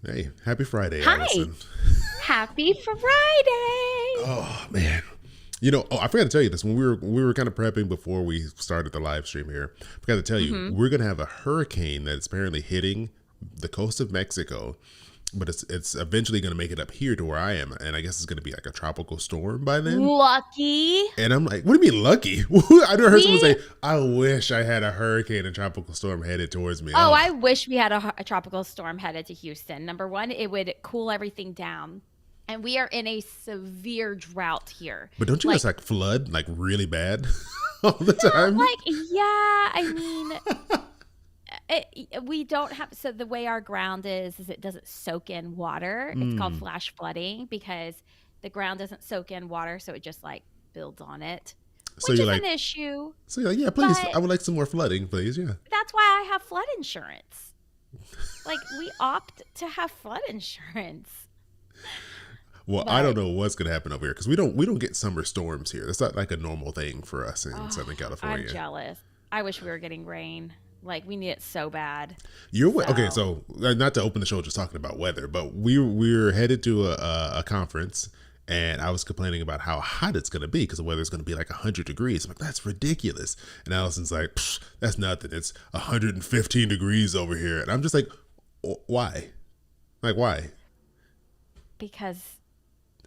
Hey, happy Friday, Hi, Allison. happy Friday. Oh man. I forgot to tell you this when we were kind of prepping before we started the live stream here. I forgot to tell you, hmm we're gonna have a hurricane that's apparently hitting the coast of Mexico, but it's eventually gonna make it up here to where I am, and I guess it's gonna be like a tropical storm by then. Lucky. And I'm like, what do you mean lucky? I never heard someone We, say, I wish I had a hurricane and tropical storm headed towards me. oh, Oh, I wish we had a tropical storm headed to Houston. Number one, it would cool everything down. And we are in a severe drought here. but don't you guys Like, like flood like really bad all the not time? like, yeah, I mean, we don't have, so the way our ground is it doesn't soak in water. It's called Mm. flash flooding because the ground doesn't soak in water. So it just like builds on it, So which you're is an like, issue. yeah, please. But I would like some more flooding, please. Yeah. that's why I have flood insurance. Like we opt to have flood insurance. Well, I don't But know what's gonna happen over here because we don't get summer storms here. That's not like a normal thing for us in oh, Southern I'm California. jealous. I wish we were getting rain. Like we need it so bad. Okay. So, So not to open the show just talking about weather, but we're headed to a conference, and I was complaining about how hot it's gonna be because the weather's gonna be like 100 degrees. I'm like, that's ridiculous. And Allison's like, "Psh, that's nothing. It's 115 degrees over here, and I'm just like, why? Like why? because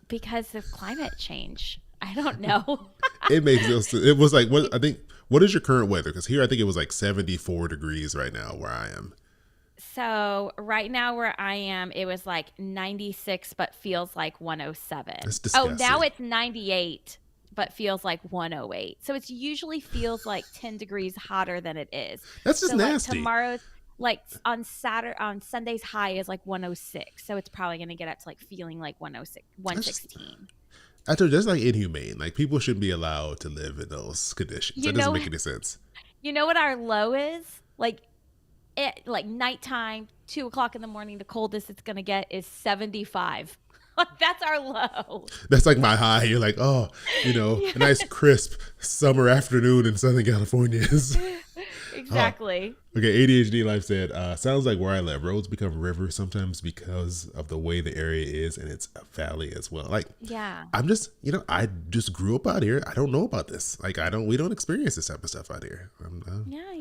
because of climate change. I don't know. It makes no sense. It was like what I think. What is your current weather? Because here I think it was like 74 degrees right now where I am. So right now where I am, it was like 96, but feels like That's 107. Oh, now disgusting. it's 98, but feels like 108. So it's usually feels like 10 degrees hotter than it is. That's just So like nasty. tomorrow's like on Sunday's high is like 106. So it's probably going to get up to like feeling like 106, That's just, 116. I told you, that's like inhumane. Like people shouldn't be allowed to live in those conditions. You That doesn't know make any sense. you know what our low is? Like nighttime, 2 o'clock in the morning, the coldest it's gonna get is 75. That's our low. That's like my high. You're like, oh, a Yeah, nice crisp summer afternoon in Southern California is. Oh, exactly. okay. ADHD Life said, sounds like where I live, roads become rivers sometimes because of the way the area is, and it's a valley as well. Like, Yeah. I'm just, I just grew up out here. I don't know about this. Like, we don't experience this type of stuff out here. Yeah,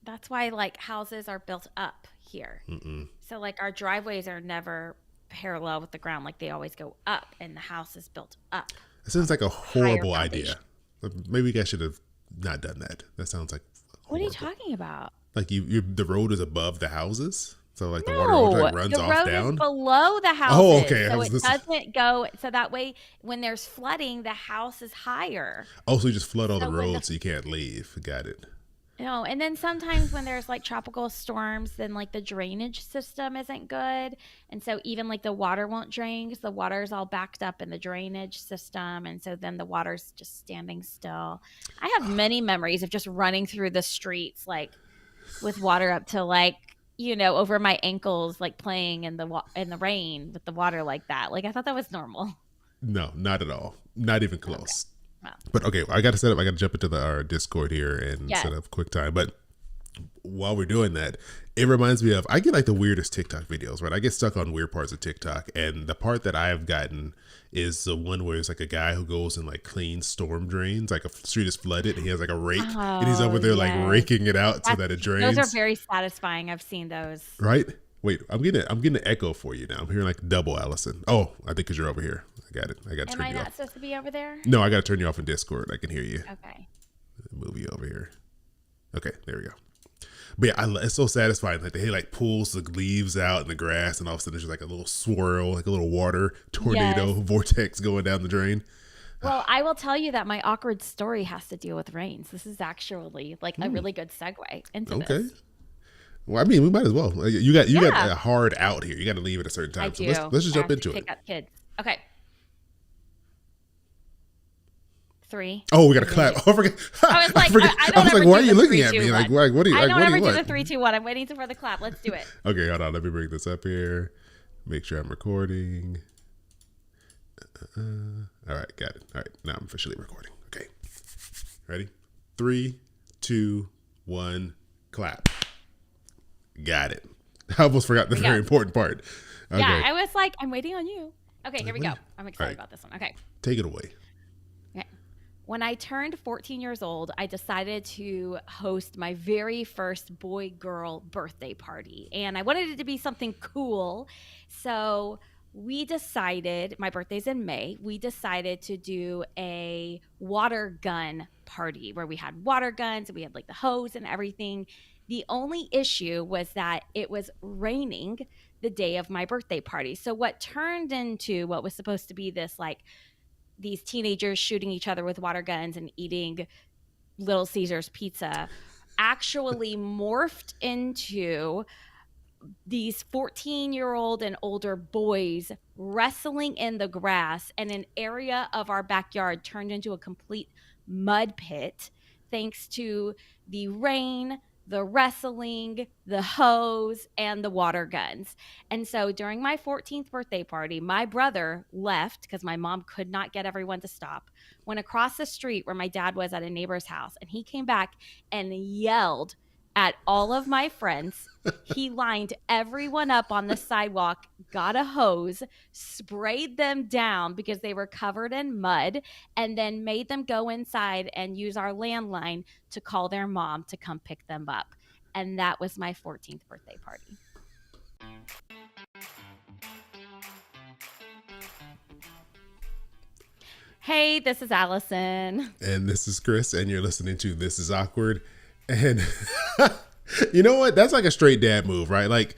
that's why like houses are built up here. Mm-mm. So like our driveways are never parallel with the ground. Like they always go up and the house is built up It sounds on like a a higher horrible idea. foundation. Maybe you guys should have not done that. That sounds like What are you horrible. talking about? Like the road is above the houses, so like the water No, like runs the off road is down. below the Oh, houses. okay. I So was it this. doesn't go, so that way when there's flooding, the house is higher. Oh, so you just flood all the So when the roads so you can't leave. Got it. no, and then sometimes when there's like tropical storms, then like the drainage system isn't good. And so even like the water won't drain because the water is all backed up in the drainage system. And so then the water's just standing still. I have many memories of just running through the streets like with water up to like, over my ankles, like playing in in the rain with the water like that. Like I thought that was normal. No, not at all. Not even Okay. close. Well, But okay, I got to set up. I got to jump into our Discord here and set yes. up QuickTime. But while we're doing that, it reminds me of I get like the weirdest TikTok videos, right? I get stuck on weird parts of TikTok, and the part that I've gotten is the one where it's like a guy who goes and like cleans storm drains, like a street is flooded, and he has like a rake, and he's Oh, over there like yes. raking it out so That's that it those are drains, very satisfying. I've seen those. right? Wait, I'm getting an echo for you now. I'm hearing like double Allison. Oh, I think because you're over here. I got it. I got to Am turn I you not off. supposed to be over there? No, I got to turn you off in Discord. I can hear you. Okay. Move you over here. Okay, there we go. But yeah, it's so satisfying. Like he like pulls the leaves out in the grass, and all of a sudden there's just like a little swirl, like a little water tornado Yes. vortex going down the drain. Well, I will tell you that my awkward story has to deal with rains. This is actually like a really good segue into Okay. this. Well, I mean, we might as well. You got Yeah, a hard out here. You got to leave at a certain I time. So do. let's just I jump have to into it. pick up kids. Okay. 3, Oh, we got to 2. clap. Oh, I forgot. I was I like, forget. I I don't was like, ever why are do you the looking three, at two, me? Like, one. what are you? I Like, don't what do you ever do the want? 3, 2, 1. I'm waiting for the clap. Let's do it. Okay, hold on. Let me bring this up here. Make sure I'm recording. All right, got it. All right, now I'm officially recording. Okay, ready? 3, 2, 1, clap. Got it. I almost forgot the Here we very go. important part. Yeah, Okay. I was like, I'm waiting on you. Okay, here Like, we what? go. I'm All excited right. about this one. Okay. Take it away. Okay. When I turned 14 years old, I decided to host my very first boy girl birthday party. And I wanted it to be something cool. So we decided, my birthday's in May, we decided to do a water gun party where we had water guns and we had like the hose and everything. The only issue was that it was raining the day of my birthday party. So what turned into what was supposed to be this like these teenagers shooting each other with water guns and eating Little Caesars pizza actually morphed into these 14-year-old and older boys wrestling in the grass, and an area of our backyard turned into a complete mud pit thanks to the rain, the wrestling, the hose, and the water guns. And so during my 14th birthday party, my brother left because my mom could not get everyone to stop, went across the street where my dad was at a neighbor's house, and he came back and yelled at all of my friends. He lined everyone up on the sidewalk, got a hose, sprayed them down because they were covered in mud, and then made them go inside and use our landline to call their mom to come pick them up. And that was my 14th birthday party. Hey, this is Allison. And this is Chris, and you're listening to This Is Awkward. And you know what? That's like a straight dad move, right? Like,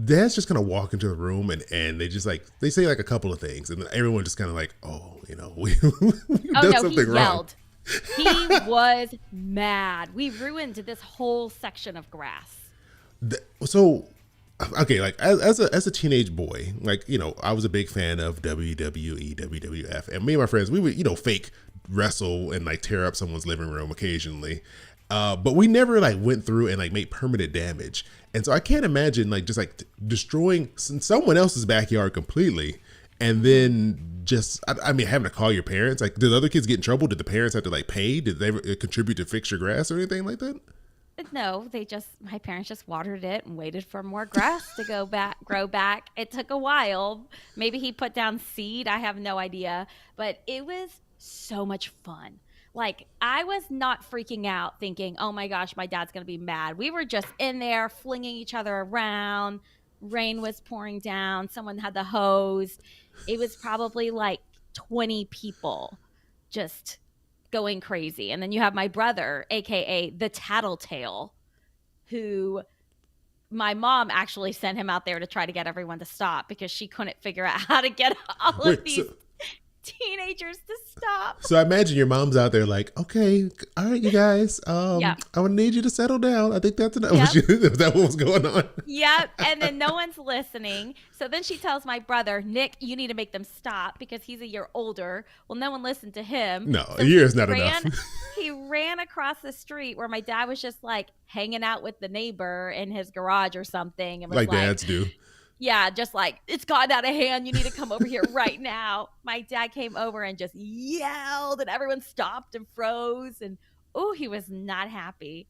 dad's just gonna walk into the room and they just like they say like a couple of things, and then everyone just kind of like, oh, we've Oh done no, something he wrong. yelled. He was mad. We ruined this whole section of grass. So, okay, like as a teenage boy, like I was a big fan of WWE, WWF, and me and my friends, we would fake wrestle and like tear up someone's living room occasionally. But we never like went through and like made permanent damage. And so I can't imagine like just like destroying someone else's backyard completely. And then just, I mean, having to call your parents. Like, did the other kids get in trouble? Did the parents have to like pay? Did they contribute to fix your grass or anything like that? No, my parents just watered it and waited for more grass to grow back. It took a while. Maybe he put down seed. I have no idea. But it was so much fun. Like, I was not freaking out thinking, oh my gosh, my dad's going to be mad. We were just in there flinging each other around. Rain was pouring down. Someone had the hose. It was probably like 20 people just going crazy. And then you have my brother, AKA the Tattletale, who my mom actually sent him out there to try to get everyone to stop because she couldn't figure out how to get all of these teenagers to stop. So I imagine your mom's out there like, okay, all right, you guys, Yeah. I would need you to settle down. I think that's enough. Yep. Was that what was going on? Yep. And then no one's listening. So then she tells my brother, Nick, you need to make them stop because he's a year older. Well, no one listened to him. No, so a year is not enough. He ran across the street where my dad was just like hanging out with the neighbor in his garage or something. And was like dads do. Yeah, just like, it's gotten out of hand. You need to come over here right now. My dad came over and just yelled, and everyone stopped and froze. And oh, he was not happy.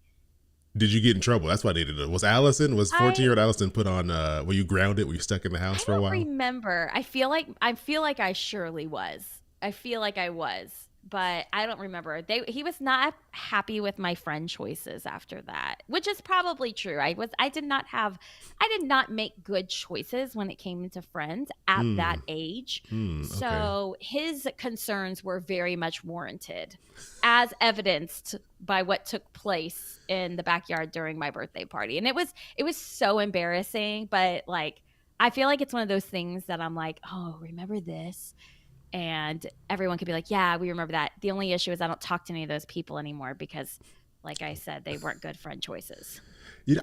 Did you get in trouble? That's what I needed to know. Was 14-year-old Allison put on, were you grounded? Were you stuck in the house for a while? I don't remember. I feel like I surely was. I feel like I was, but I don't remember. He was not happy with my friend choices after that, which is probably true. I did not make good choices when it came to friends at that age. Okay. So his concerns were very much warranted, as evidenced by what took place in the backyard during my birthday party. And it was so embarrassing, but like, I feel like it's one of those things that I'm like, oh, remember this? And everyone could be like, yeah, we remember that. The only issue is I don't talk to any of those people anymore because, like I said, they weren't good friend choices.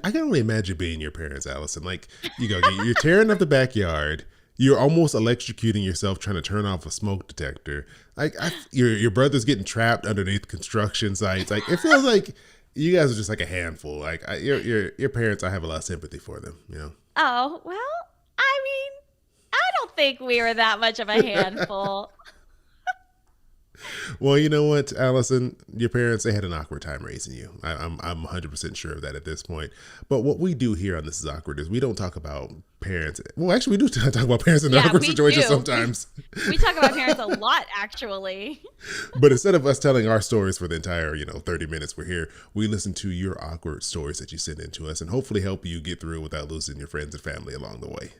I can only imagine being your parents, Allison. Like, you're tearing up the backyard. You're almost electrocuting yourself trying to turn off a smoke detector. Like, your brother's getting trapped underneath construction sites. Like, it feels like you guys are just like a handful. Like, your parents, I have a lot of sympathy for them, Oh, well, I mean, I don't think we were that much of a handful. Well, you know what, Allison, your parents, they had an awkward time raising you. I'm 100% sure of that at this point. But what we do here on This Is Awkward is we don't talk about parents. Well, actually, we do talk about parents in their Yeah, awkward we situations do. sometimes. We talk about parents a lot, actually. But instead of us telling our stories for the entire, 30 minutes we're here, we listen to your awkward stories that you send in to us and hopefully help you get through without losing your friends and family along the way.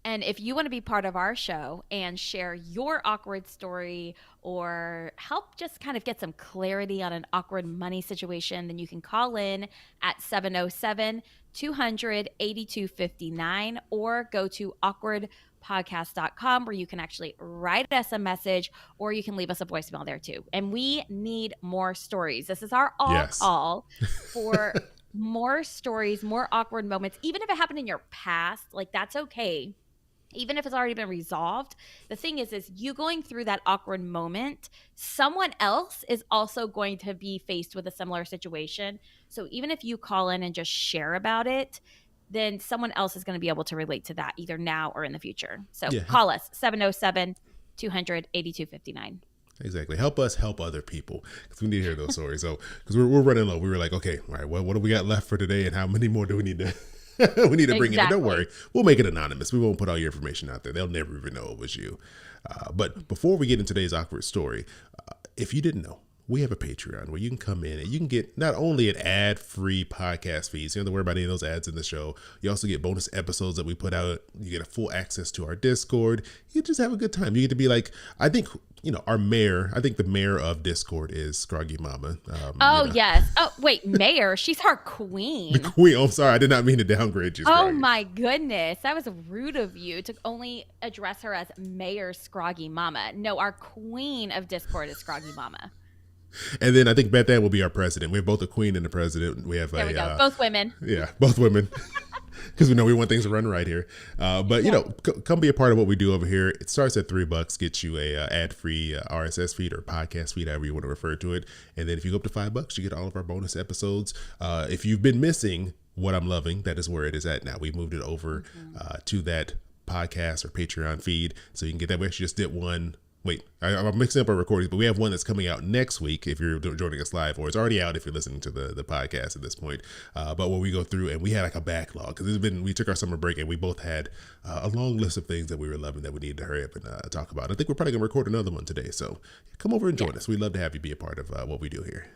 And if you want to be part of our show and share your awkward story or help just kind of get some clarity on an awkward money situation, then you can call in at 707 200 8259 or go to awkwardpodcast.com where you can actually write us a message or you can leave us a voicemail there too. And we need more stories. This is our all Yes. call for more stories, more awkward moments, even if it happened in your past, like that's okay, even if it's already been resolved. The thing is you going through that awkward moment, someone else is also going to be faced with a similar situation. So even if you call in and just share about it, then someone else is going to be able to relate to that either now or in the future. So Yeah. call us 707 200 8259. Exactly. Help us help other people because we need to hear those stories. So, because we're running low, we were like, okay, all right, what do we got left for today, and how many more do we need to we need to bring in? And don't worry, we'll make it anonymous. We won't put all your information out there. They'll never even know it was you. But before we get into today's awkward story, if you didn't know, we have a Patreon where you can come in and you can get not only an ad-free podcast feed, so you don't have to worry about any of those ads in the show. You also get bonus episodes that we put out. You get a full access to our Discord. You just have a good time. You get to be like, I think, our mayor, I think the mayor of Discord is Scroggy Mama. Yes. Oh, wait, mayor? She's our queen. The queen. Oh, I'm sorry. I did not mean to downgrade you, Oh Scroggy. my goodness. That was rude of you to only address her as Mayor Scroggy Mama. No, our queen of Discord is Scroggy Mama. And then I think Beth Ann will be our president. We have both a queen and a president. We have There we go. Both women. Yeah, both women. Because we know we want things to run right here. But, come be a part of what we do over here. It starts at $3, gets you a ad-free RSS feed or podcast feed, however you want to refer to it. And then if you go up to $5, you get all of our bonus episodes. If you've been missing What I'm Loving, that is where it is at now. We moved it over to that podcast or Patreon feed. So you can get that. We actually just did one. Wait, I'm mixing up our recordings, but we have one that's coming out next week if you're joining us live, or it's already out if you're listening to the podcast at this point. But when we go through and we had like a backlog because we took our summer break and we both had a long list of things that we were loving that we needed to hurry up and talk about. I think we're probably gonna record another one today, so come over and join us. We'd love to have you be a part of what we do here.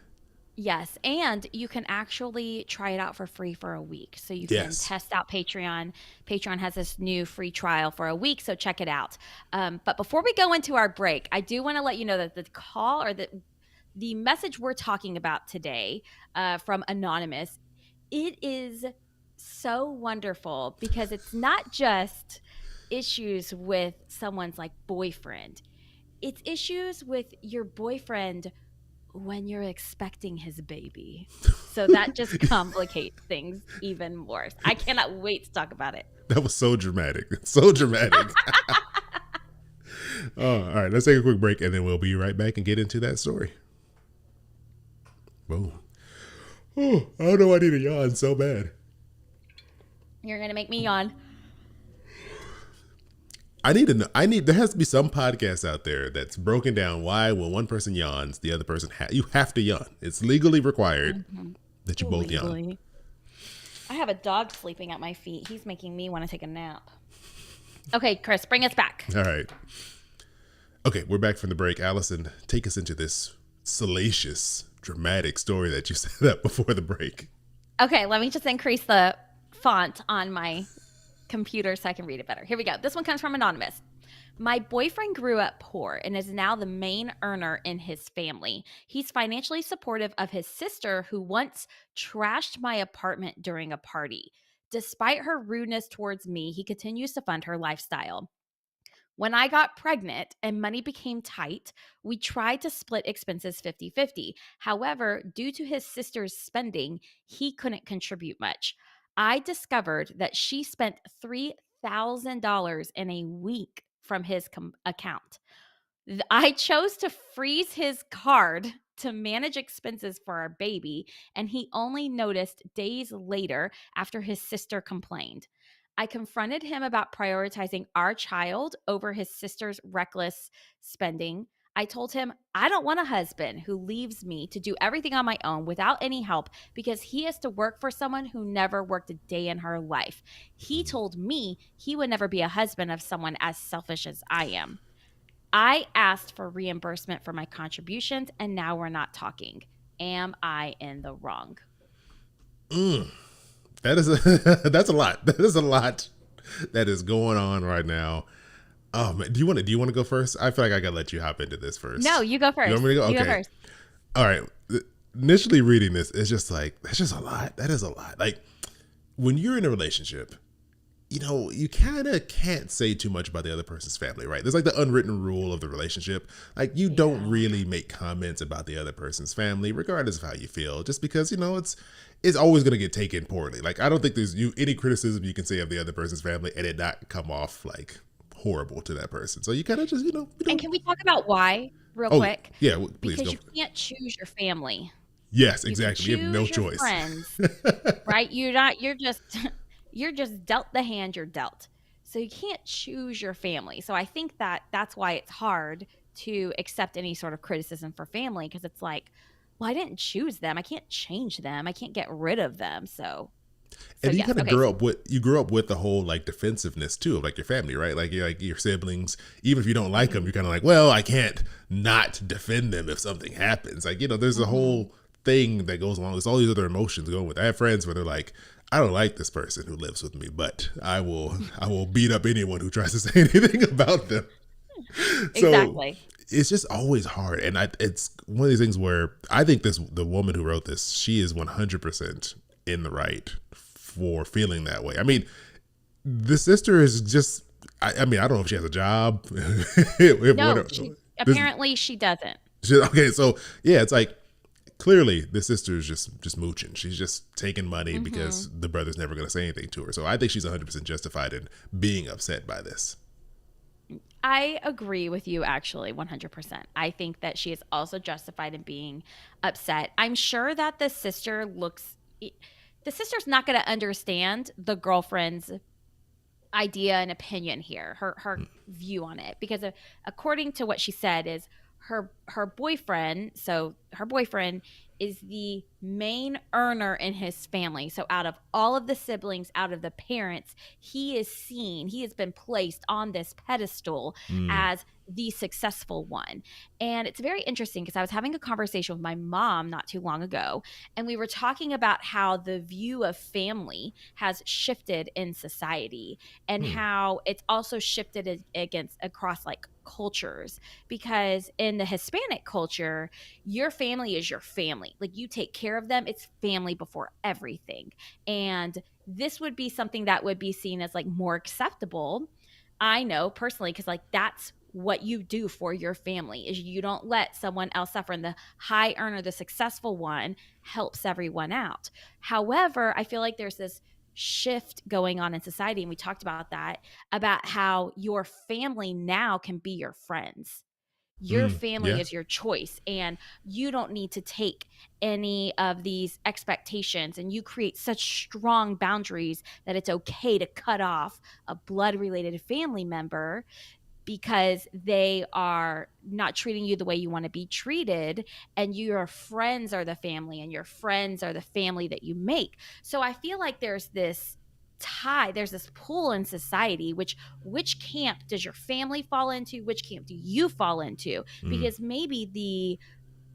Yes, and you can actually try it out for free for a week. So you can test out Patreon. Patreon has this new free trial for a week, so check it out. But before we go into our break, I do want to let you know that the call or the message we're talking about today from Anonymous, it is so wonderful because it's not just issues with someone's like boyfriend. It's issues with your boyfriend when you're expecting his baby. So that just complicates things even more. I cannot wait to talk about it. That was so dramatic. So dramatic. All right, let's take a quick break and then we'll be right back and get into that story. Boom. Oh, I don't know. I need a yawn so bad. You're going to make me yawn. There has to be some podcast out there that's broken down why when one person yawns, the other person, you have to yawn. It's legally required that you both yawn. I have a dog sleeping at my feet. He's making me want to take a nap. Okay, Chris, bring us back. All right. Okay, we're back from the break. Allison, take us into this salacious, dramatic story that you set up before the break. Okay, let me just increase the font on my computer so I can read it better. Here we go. This one comes from Anonymous. My boyfriend grew up poor and is now the main earner in his family. He's financially supportive of his sister who once trashed my apartment during a party. Despite her rudeness towards me, he continues to fund her lifestyle. When I got pregnant and money became tight, we tried to split expenses 50-50. However, due to his sister's spending, he couldn't contribute much. I discovered that she spent $3,000 in a week from his account. I chose to freeze his card to manage expenses for our baby, and he only noticed days later after his sister complained. I confronted him about prioritizing our child over his sister's reckless spending. I told him, I don't want a husband who leaves me to do everything on my own without any help because he has to work for someone who never worked a day in her life. He told me he would never be a husband of someone as selfish as I am. I asked for reimbursement for my contributions, and now we're not talking. Am I in the wrong? That is a, that's a lot. That is a lot that is going on right now. Oh man, do you want to go first? I feel like I gotta let you hop into this No, first. you go You want first. me to go? You go Okay. first. All right. Initially reading this, it's just like that's just a lot. That is a lot. Like when you're in a relationship, you kind of can't say too much about the other person's family, right? There's like the unwritten rule of the relationship. Like you don't Yeah. really make comments about the other person's family, regardless of how you feel, just because it's always gonna get taken poorly. Like I don't think there's any criticism you can say of the other person's family and it not come off like horrible to that person. So you kind of just you And don't. can we talk about why real Oh quick? yeah, please Because go. you can't choose your family. Yes, You can exactly. You have no choose your choice. friends, right? You're just you're just dealt the hand you're dealt. So you can't choose your family. So I think that that's why it's hard to accept any sort of criticism for family because it's like, well, I didn't choose them. I can't change them. I can't get rid of them. So And you yes. kind of Okay. grow up with the whole like defensiveness too of like your family, right? Like your siblings, even if you don't like them, Mhm. you're kind of like, well, I can't not defend them if something happens. Like there's a Mhm. whole thing that goes along. There's all these other emotions going with. I have friends where they're like, I don't like this person who lives with me, but I will beat up anyone who tries to say anything about them. So Exactly. it's just always hard, and it's one of these things where I think the woman who wrote this, she is 100% in the right for feeling that way. I mean, the sister is just. I mean, I don't know if she has a job. No, What, she this, apparently she doesn't. okay, so yeah, it's like clearly the sister is just mooching. She's just taking money because Mhm. the brother's never going to say anything to her. So I think she's 100% justified in being upset by this. I agree with you actually 100%. I think that she is also justified in being upset. I'm sure that the sister's not going to understand the girlfriend's idea and opinion here, her view on it, because according to what she said is her boyfriend, so her boyfriend is the main earner in his family. So out of all of the siblings, out of the parents, he has been placed on this pedestal Mm, as the successful one. And it's very interesting because I was having a conversation with my mom not too long ago, and we were talking about how the view of family has shifted in society and mm, how it's also shifted against across like cultures, because in the Hispanic culture your family is your family, like you take care of them, it's family before everything. And this would be something that would be seen as like more acceptable, I know personally, because like that's what you do for your family is you don't let someone else suffer, and the high earner, the successful one, helps everyone out. However, I feel like there's this shift going on in society, and we talked about that, about how your family now can be your friends. Your family yeah. is your choice, and you don't need to take any of these expectations, and you create such strong boundaries that it's okay to cut off a blood related family member because they are not treating you the way you want to be treated, and your friends are the family, and your friends are the family that you make. So I feel like there's this pull in society, which camp does your family fall into, which camp do you fall into? Mm, Because maybe the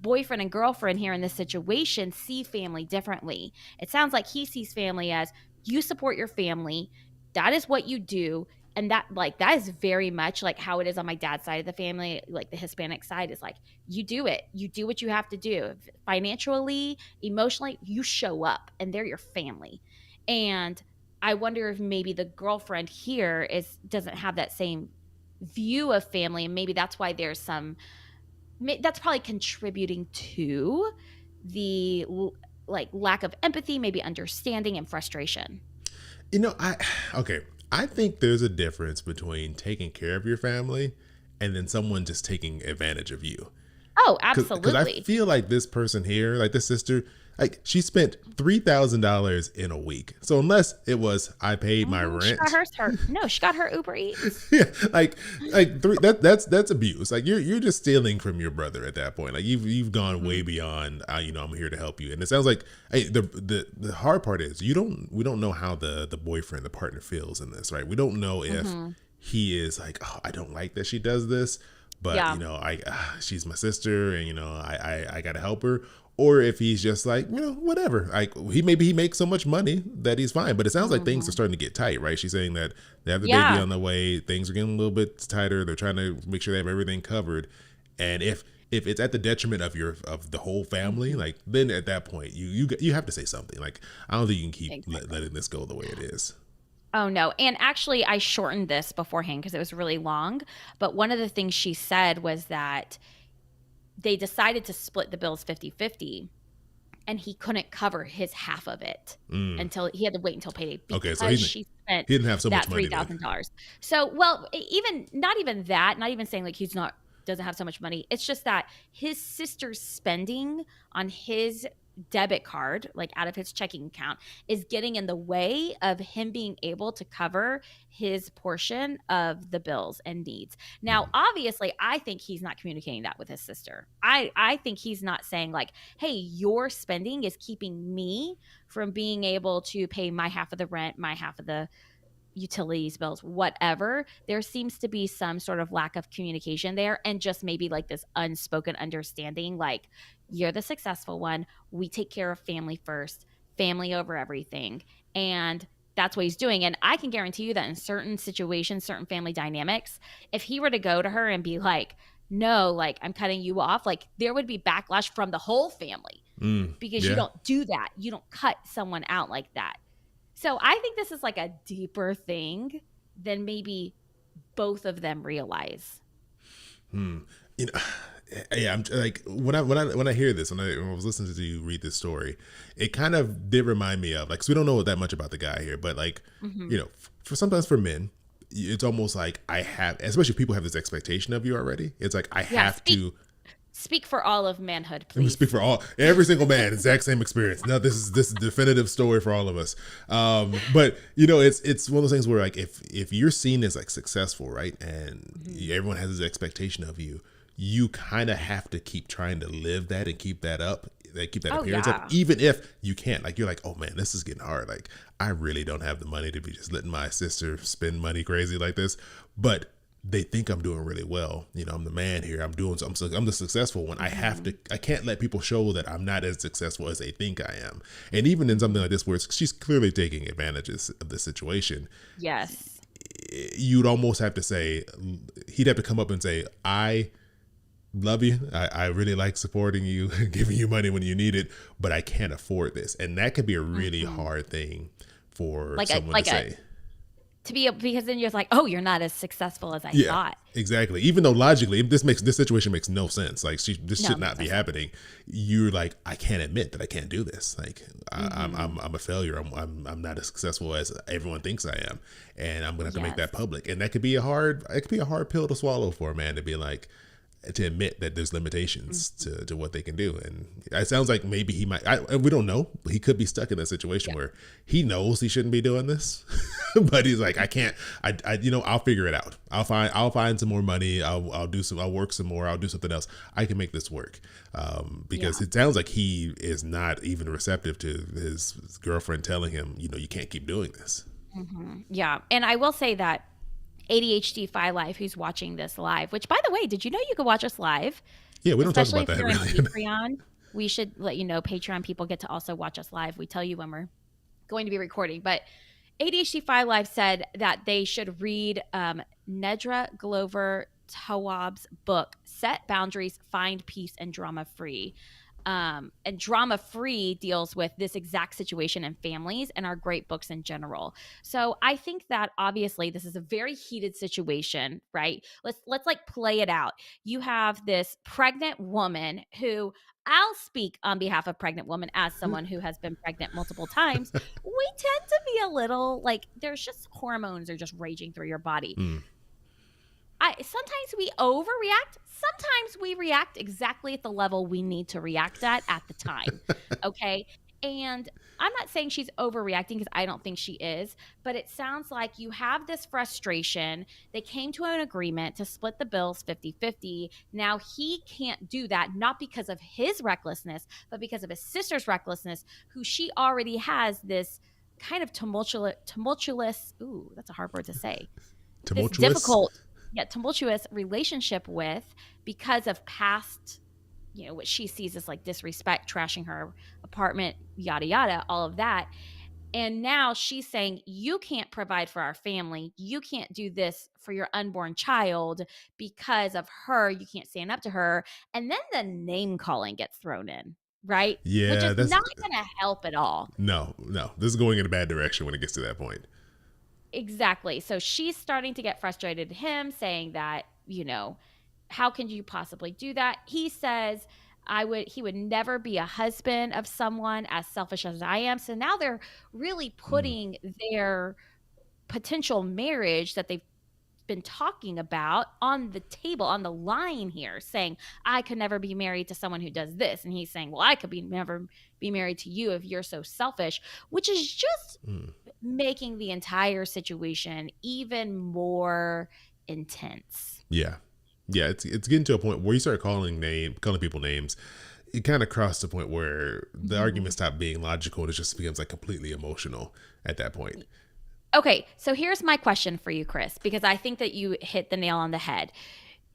boyfriend and girlfriend here in this situation see family differently. It sounds like he sees family as you support your family, that is what you do. And that is very much like how it is on my dad's side of the family. Like the Hispanic side is like, you do it, you do what you have to do financially, emotionally, you show up, and they're your family. And I wonder if maybe the girlfriend here is doesn't have that same view of family, and maybe that's why there's some that's probably contributing to the like lack of empathy, maybe understanding and frustration. I okay. I think there's a difference between taking care of your family and then someone just taking advantage of you. Oh, Because I absolutely. feel like this person here, like this sister, Like she spent $3,000 in a week. So unless it was I paid my She got rent, her. No, she got her Uber Eats. yeah, that's abuse. Like you're just stealing from your brother at that point. Like you've gone way Mm-hmm. beyond. I'm here to help you. And it sounds like hey, the hard part is we don't know how the boyfriend, the partner feels in this, right? We don't know if Mm-hmm. he is like, oh, I don't like that she does this, but Yeah, she's my sister, and I gotta help her. Or if he's just like, whatever. Like he makes so much money that he's fine. But it sounds like things are mm-hmm. starting to get tight, right? She's saying that they have the baby Yeah, on the way. Things are getting a little bit tighter. They're trying to make sure they have everything covered. And if it's at the detriment of the whole family, mm-hmm. like then at that point you have to say something. Like I don't think you can keep Exactly. letting this go the way it is. Oh no. And actually I shortened this beforehand because it was really long. But one of the things she said was that they decided to split the bills 50-50, and he couldn't cover his half of it Mm. until he had to wait until payday Okay, so because she spent he didn't have so much that money then. $3,000. So, well, even not even that, not even saying like he's not doesn't have so much money. It's just that his sister's spending on his debit card, like out of his checking account, is getting in the way of him being able to cover his portion of the bills and needs. Now, Mm. obviously, I think he's not communicating that with his sister. I think he's not saying like, "Hey, your spending is keeping me from being able to pay my half of the rent, my half of the utilities bills, whatever." There seems to be some sort of lack of communication there, and just maybe like this unspoken understanding like, you're the successful one, we take care of family first, family over everything. And that's what he's doing. And I can guarantee you that in certain situations, certain family dynamics, if he were to go to her and be like, no, like I'm cutting you off, like there would be backlash from the whole family, Mm. because you Yeah. don't do that. You don't cut someone out like that. So I think this is like a deeper thing than maybe both of them realize. Hmm. You know, yeah. I'm like when I hear this, when I was listening to you read this story, it kind of did remind me of like, 'cause we don't know that much about the guy here, but like, Hmm. for sometimes for men, it's almost like I have, especially if people have this expectation of you already. It's like I Yeah, have to. speak for all of manhood, Let me speak please. for every single man, exact same experience. No, this is a definitive story for all of us. But it's one of those things where like if you're seen as like successful, right, and Hmm. everyone has this expectation of you, you kind of have to keep trying to live that and keep that up, like keep that Oh appearance up, yeah. even if you can't. Like you're like, oh man, this is getting hard. Like I really don't have the money to be just letting my sister spend money crazy like this, but they think I'm doing really well. I'm the man here. I'm the successful one. Hmm. I can't let people show that I'm not as successful as they think I am. And even in something like this, where she's clearly taking advantages of the situation, Yes. you'd almost have to say, he'd have to come up and say, I love you. I really like supporting you, giving you money when you need it, but I can't afford this. And that could be a really Hmm. hard thing for Like a someone to like a say. to be, because then you're like, oh, you're not as successful as I Yeah, thought. exactly. Even though logically this situation makes no sense. Like this No, should it not be doesn't. happening. You're like, I can't admit that I can't do this. Like Hmm. I'm a failure. I'm not as successful as everyone thinks I am, and I'm gonna have to make that Yes. public. And that could be a hard pill to swallow for a man to be like, to admit that there's limitations Hmm. to what they can do. And it sounds like maybe he might, we don't know. He could be stuck in a situation Yeah. where he knows he shouldn't be doing this, but he's like, I can't, I'll figure it out. I'll find some more money. I'll work some more. I'll do something else. I can make this work. Because Yeah. it sounds like he is not even receptive to his girlfriend telling him, you can't keep doing this. Yeah. And I will say that ADHD Fi Life, who's watching this live, which by the way, did you know you could watch us live? Yeah, we don't talk Especially about if that you're in really. Patreon. We should let you know Patreon people get to also watch us live. We tell you when we're going to be recording. But ADHD Fi Live said that they should read Nedra Glover Tawwab's book, Set Boundaries, Find Peace, and Drama Free. And Drama Free deals with this exact situation in families and are great books in general. So I think that obviously this is a very heated situation, right? Let's like play it out. You have this pregnant woman who, I'll speak on behalf of pregnant women as someone who has been pregnant multiple times. We tend to be a little like, there's just hormones are just raging through your body. Hmm. Sometimes we overreact, sometimes we react exactly at the level we need to react at the time. Okay. And I'm not saying she's overreacting because I don't think she is, but it sounds like you have this frustration. They came to an agreement to split the bills 50-50. Now he can't do that, not because of his recklessness, but because of his sister's recklessness, who she already has this kind of tumultuous, ooh, that's a hard word to say, this Tumultuous. difficult yet tumultuous relationship with, because of past, what she sees as like disrespect, trashing her apartment, yada yada, all of that. And now she's saying, you can't provide for our family, you can't do this for your unborn child because of her, you can't stand up to her. And then the name calling gets thrown in, right? Which Yeah, is that's not going to help at all. no, no. This is going in a bad direction when it gets to that point. Exactly. So she's starting to get frustrated at him, saying that, how can you possibly do that? He says, he would never be a husband of someone as selfish as I am. So now they're really Mm. putting their potential marriage that they've been talking about on the table, on the line here, saying, I could never be married to someone who does this. And he's saying, well, I could never be married to you if you're so selfish, which is just Mm. making the entire situation even more intense. Yeah, yeah. It's getting to a point where you start calling people names. It kind of crossed the point where the argument Mhm. stopped being logical and it just becomes like completely emotional at that point. Okay, so here's my question for you, Chris, because I think that you hit the nail on the head.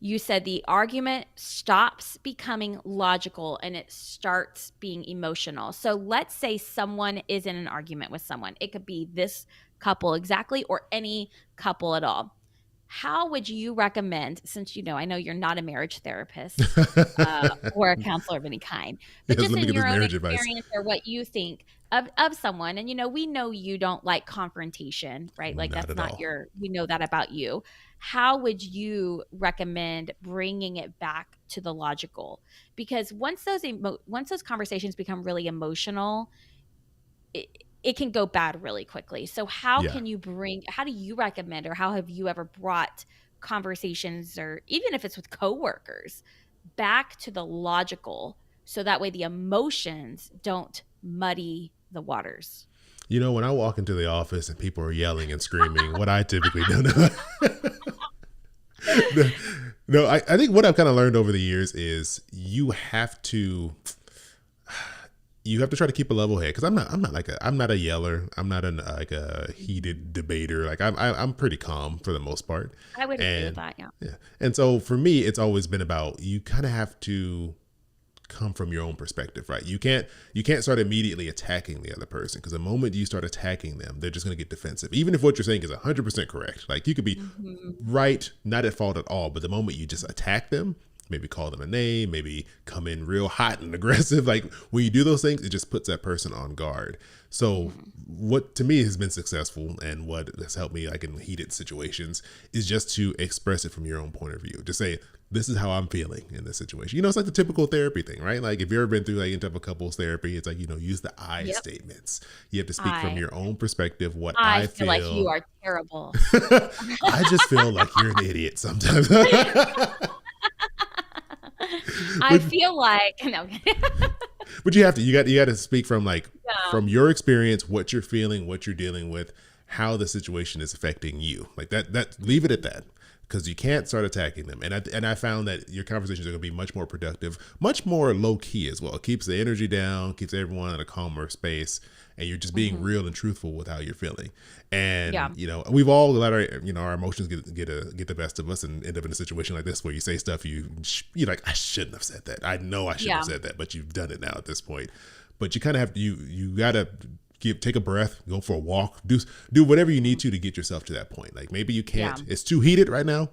You said the argument stops becoming logical and it starts being emotional. So let's say someone is in an argument with someone. It could be this couple exactly or any couple at all. How would you recommend, since I know you're not a marriage therapist or a counselor of any kind, but Yes, just let me in get this your own marriage advice. experience or what you think of someone, and we know you don't like confrontation, right? Like Not that's at not all. we know that about you. How would you recommend bringing it back to the logical? Because once those conversations become really emotional, it can go bad really quickly. So Yeah. how do you recommend, or how have you ever brought conversations, or even if it's with coworkers, back to the logical, so that way the emotions don't muddy the waters? When I walk into the office and people are yelling and screaming, what I typically do. No, I think what I've kind of learned over the years is you have to try to keep a level head, because I'm not a yeller. I'm not like a Mhm. heated debater. Like I'm pretty calm for the most part. I would agree with And that, yeah. yeah. And so for me, it's always been about, you kind of have to come from your own perspective, right? You can't start immediately attacking the other person, because the moment you start attacking them, they're just going to get defensive. Even if what you're saying is 100% correct, like you could be Mhm. right, not at fault at all, but the moment you just attack them, maybe call them a name, maybe come in real hot and aggressive, like when you do those things, it just puts that person on guard. So Mhm. what to me has been successful and what has helped me like in heated situations is just to express it from your own point of view. Just say, this is how I'm feeling in this situation. It's like the typical therapy thing, right? Like if you've ever been through like into a couples therapy, it's like, use the I Yep. statements. You have to speak from I your own perspective, what I I feel like you feel. are terrible. I just feel like you're an idiot sometimes. I but feel like no. but you got to speak from like Yeah. from your experience, what you're feeling, what you're dealing with, how the situation is affecting you. Like that leave it at that, because you can't start attacking them. And I found that your conversations are going to be much more productive, much more low key as well. It keeps the energy down, keeps everyone in a calmer space, and you're just being Mhm. real and truthful with how you're feeling. Yeah. And we've all let our emotions get the best of us and end up in a situation like this where you say stuff you're like, I shouldn't have said that. I know I shouldn't Yeah. have said that, but you've done it now at this point. But you kind of have to you gotta take a breath, go for a walk, do whatever you need Mhm. to get yourself to that point. Like maybe you Yeah. can't, it's too heated right now.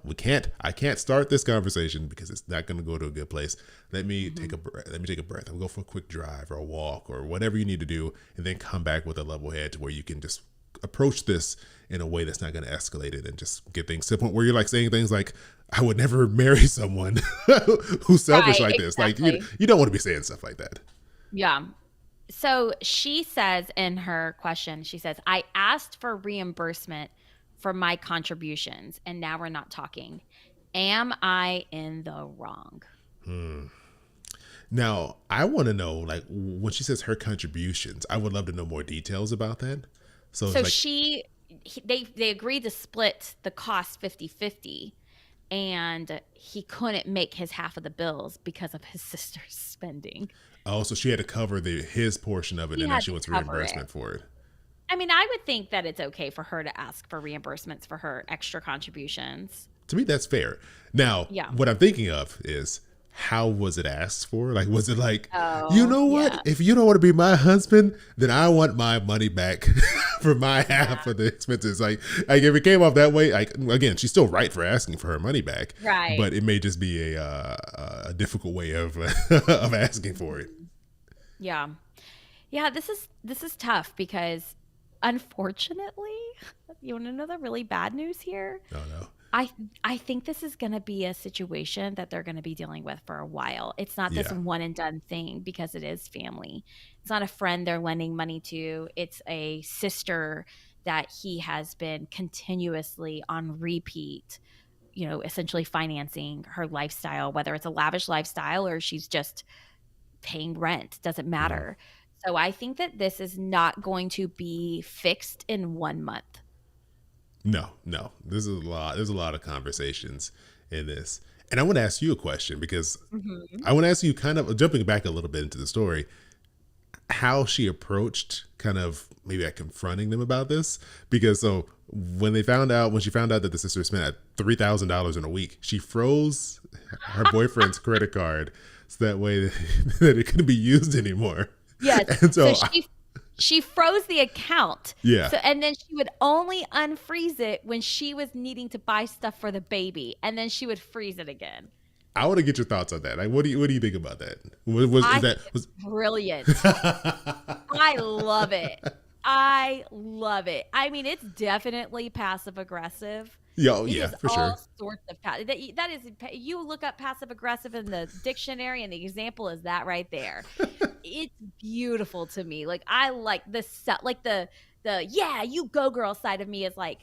I can't start this conversation because it's not going to go to a good place. Let me take Mhm. a breath. Let me take a breath. I'll go for a quick drive or a walk or whatever you need to do, and then come back with a level head to where you can just approach this in a way that's not going to escalate it and just get things to the point where you're like saying things like, I would never marry someone who's selfish Right, like this. Like exactly. you don't want to be saying stuff like that. Yeah. So she says in her question, she says, I asked for reimbursement for my contributions and now we're not talking. Am I in the wrong? Now, I want to know, like, when she says her contributions, I would love to know more details about that. So it's So like, they agreed to split the cost 50-50, and he couldn't make his half of the bills because of his sister's spending. oh, so she had to cover his portion of it, He and now had she to wants cover it. reimbursement for it. I mean, I would think that it's okay for her to ask for reimbursements for her extra contributions. To me, that's fair. Now, Yeah. what I'm thinking of is, how was it asked for? Like, was it like, you Oh, know what? yeah. If you don't want to be my husband, then I want my money back for my Yeah. half of the expenses. Like if it came off that way, like again, she's still right for asking for her money back, Right. but it may just be a difficult way of of asking for it. Mhm. Yeah. Yeah, this is tough because unfortunately, you want to know the really bad news here? Oh no. I I think this is going to be a situation that they're going to be dealing with for a while. It's not this Yeah. one and done thing because it is family. It's not a friend they're lending money to. It's a sister that he has been continuously on repeat, essentially financing her lifestyle, whether it's a lavish lifestyle or she's just paying rent, doesn't Mhm. matter. So I think that this is not going to be fixed in 1 month. No, no. This is a lot. There's a lot of conversations in this, and I want to ask you a question because Mhm. I want to ask you, kind of jumping back a little bit into the story, how she approached kind of maybe like confronting them about this. Because so when she found out that the sister spent $3,000 in a week, she froze her boyfriend's credit card so that way that it couldn't be used anymore. Yes. And So so she froze the account. yeah, So and then she would only unfreeze it when she was needing to buy stuff for the baby, and then she would freeze it again. I want to get your thoughts on that. Like, what do you think about that? Was is I that think it's was brilliant. I love it. I love it. I mean, it's definitely passive aggressive. yeah, oh, It yeah, is for all sure. sorts of that is you look up passive aggressive in the dictionary and the example is that right there. It's beautiful to me. Like I like like the yeah, you go girl side of me is like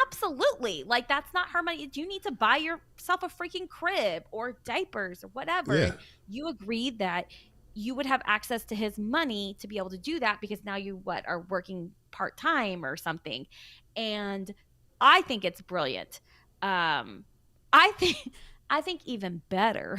absolutely. Like that's not her money. You need to buy yourself a freaking crib or diapers or whatever. Yeah, And you agreed that you would have access to his money to be able to do that because now you are working part-time or something. And I think it's brilliant. Um I think I think even better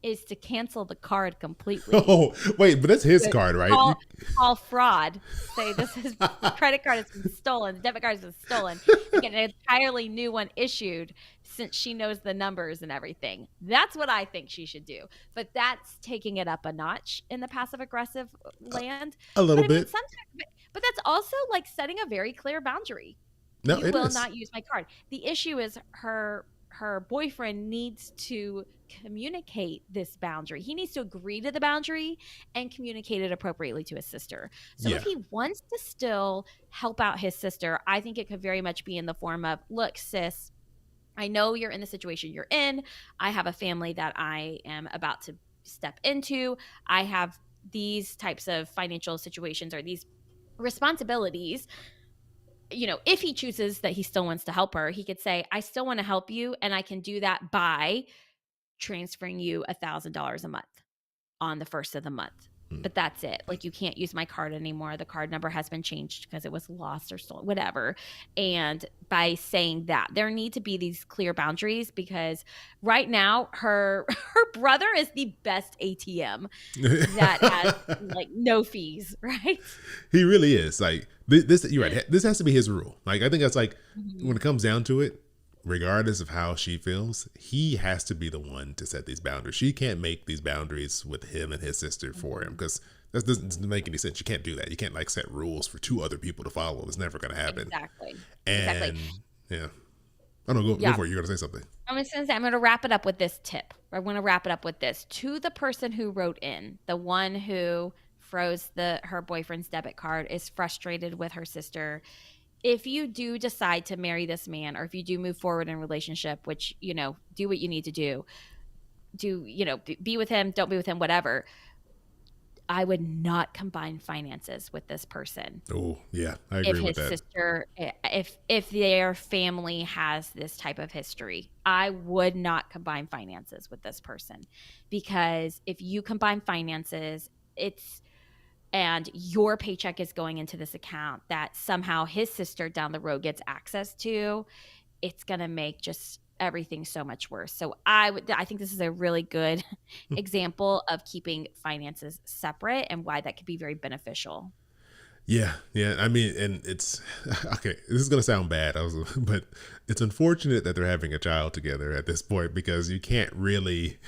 is to cancel the card completely. oh wait, but that's his But card, right? call call fraud. Say this is the credit card has been stolen, the debit card has been stolen, and get an entirely new one issued since she knows the numbers and everything. That's what I think she should do. But that's taking it up a notch in the passive aggressive land. A But little I mean, bit. sometimes, but that's also like setting a very clear boundary. No, You it will is. not use my card. The issue is her boyfriend needs to communicate this boundary. He needs to agree to the boundary and communicate it appropriately to his sister. So if Yeah, he wants to still help out his sister, I think it could very much be in the form of, look, sis, I know you're in the situation you're in. I have a family that I am about to step into. I have these types of financial situations or these responsibilities. If he chooses that he still wants to help her, he could say, I still want to help you. And I can do that by transferring you $1,000 a month on the first of the month. mm, But that's it. Like, you can't use my card anymore. The card number has been changed because it was lost or stolen, whatever. And by saying that, there need to be these clear boundaries because right now her brother is the best ATM that has like no fees, right? he really is. Like this, you're right. This has to be his rule. Like I think that's like when Mhm. it comes down to it, regardless of how she feels, he has to be the one to set these boundaries. She can't make these boundaries with him and his sister for him Mhm. because that doesn't make any sense. You can't do that. You can't like set rules for two other people to follow. It's never going to happen. Exactly. Exactly. And yeah, I don't know. Go Yeah. for it. You're going to say something. I'm going to wrap it up with this tip. I want to wrap it up with this to the person who wrote in, the one who froze her boyfriend's debit card, is frustrated with her sister. If you do decide to marry this man, or if you do move forward in a relationship, which do what you need to do, be with him, don't be with him, whatever. I would not combine finances with this person. Oh, yeah, I If agree with his that. sister, if their family has this type of history, I would not combine finances with this person, because if you combine finances, it's and your paycheck is going into this account that somehow his sister down the road gets access to, it's going to make just everything so much worse. So I think this is a really good example of keeping finances separate and why that could be very beneficial. Yeah, yeah. I mean, and it's okay. This is gonna sound bad, but it's unfortunate that they're having a child together at this point because you can't really,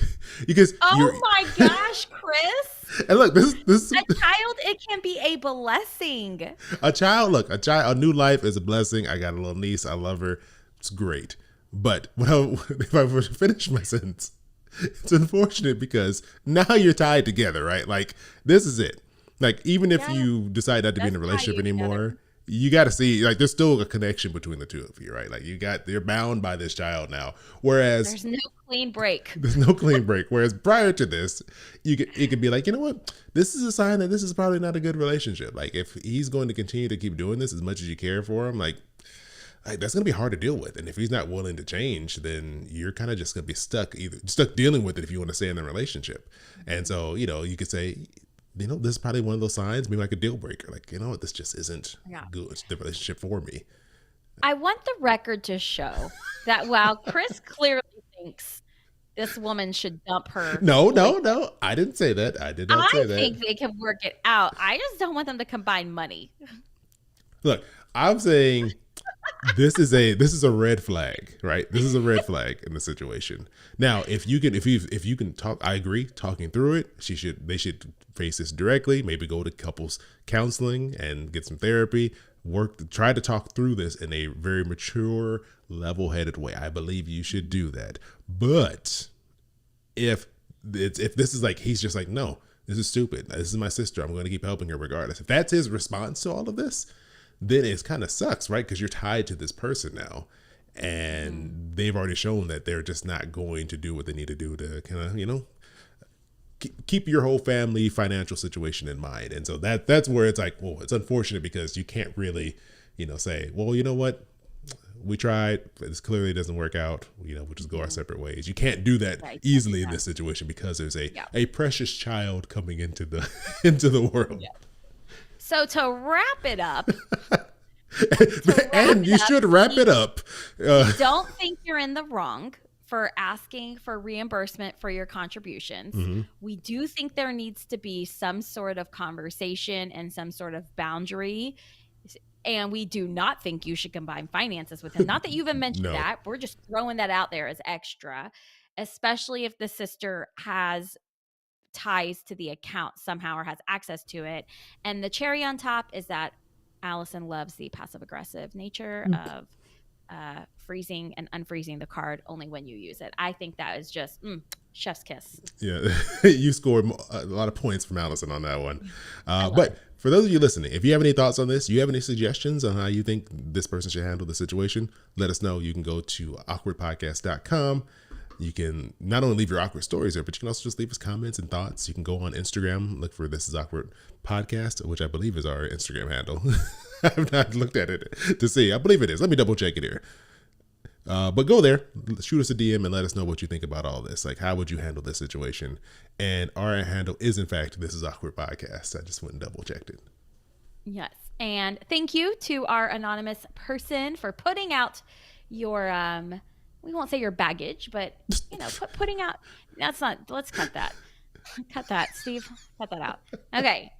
because you're. Oh my gosh, Chris. And look, this A child, it can be a blessing. a child. Look, a new life is a blessing. I got a little niece. I love her. It's great. But if I were to finish my sentence, it's unfortunate because now you're tied together, right? Like this is it. Like even if Yeah, you decide not to be in that's a tie relationship you together. anymore, you got to see like there's still a connection between the two of you, right? Like you're bound by this child now. Whereas There's no clean break. there's no clean break. Whereas prior to this, it could be like, you know what? This is a sign that this is probably not a good relationship. Like if he's going to continue to keep doing this as much as you care for him, like that's gonna be hard to deal with. And if he's not willing to change, then you're kind of just gonna be stuck dealing with it if you want to stay in the relationship. And so, you could say, this is probably one of those signs, maybe like a deal breaker. Like, you know what, this just isn't Yeah. good, the relationship for me. I want the record to show that while Chris clearly thinks this woman should dump her No, no, boyfriend, no. I didn't say that. I did not I say that. think they can work it out. I just don't want them to combine money. Look, I'm saying this is a red flag, right? This is a red flag in the situation. Now, if you can talk, I agree. Talking through it, they should face this directly. Maybe go to couples counseling and get some therapy. Try to talk through this in a very mature, level-headed way. I believe you should do that. But if this is like he's just like, no, this is stupid. This is my sister. I'm going to keep helping her regardless. If that's his response to all of this, then it kind of sucks, right? Because you're tied to this person now, and they've already shown that they're just not going to do what they need to do to kind of, keep your whole family financial situation in mind. And so that's where it's like, well, it's unfortunate because you can't really, say, well, you know what? We tried, but this clearly doesn't work out. We'll just go our separate ways. You can't do that Right. easily in this situation because there's Yeah. a precious child coming into the into the world. Yeah. So to wrap it up, And you should wrap it up. don't think you're in the wrong for asking for reimbursement for your contributions. We do think there needs to be some sort of conversation and some sort of boundary. And we do not think you should combine finances with him. Not that you even mentioned No. that. We're just throwing that out there as extra, especially if the sister has ties to the account somehow or has access to it. And the cherry on top is that Allison loves the passive aggressive nature of freezing and unfreezing the card only when you use it. I think that is just chef's kiss. Yeah, you scored a lot of points from Allison on that one. love But for those of you listening, if you have any thoughts on this, you have any suggestions on how you think this person should handle the situation, let us know. You can go to awkwardpodcast.com. You can not only leave your awkward stories there, but you can also just leave us comments and thoughts. You can go on Instagram, look for This Is Awkward Podcast, which I believe is our Instagram handle. I've not looked at it to see. I believe it is. Let me double check it here. But go there, shoot us a DM and let us know what you think about all this. Like, how would you handle this situation? And our handle is, in fact, This Is Awkward Podcast. I just went and double checked it. Yes. And thank you to our anonymous person for putting out your, we won't say your baggage, but, putting out, that's not, let's cut that. Cut that, Steve. Cut that out. Okay.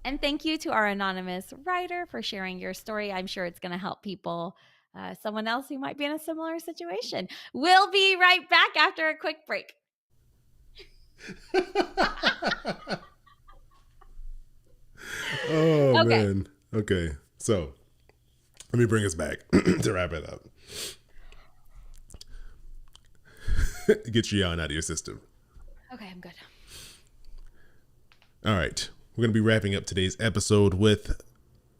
And thank you to our anonymous writer for sharing your story. I'm sure it's going to help people. Someone else who might be in a similar situation. We'll be right back after a quick break. Oh, Okay. man. Okay. So let me bring us back to wrap it up. Get your yawn out of your system. Okay, I'm good. All right. We're going to be wrapping up today's episode with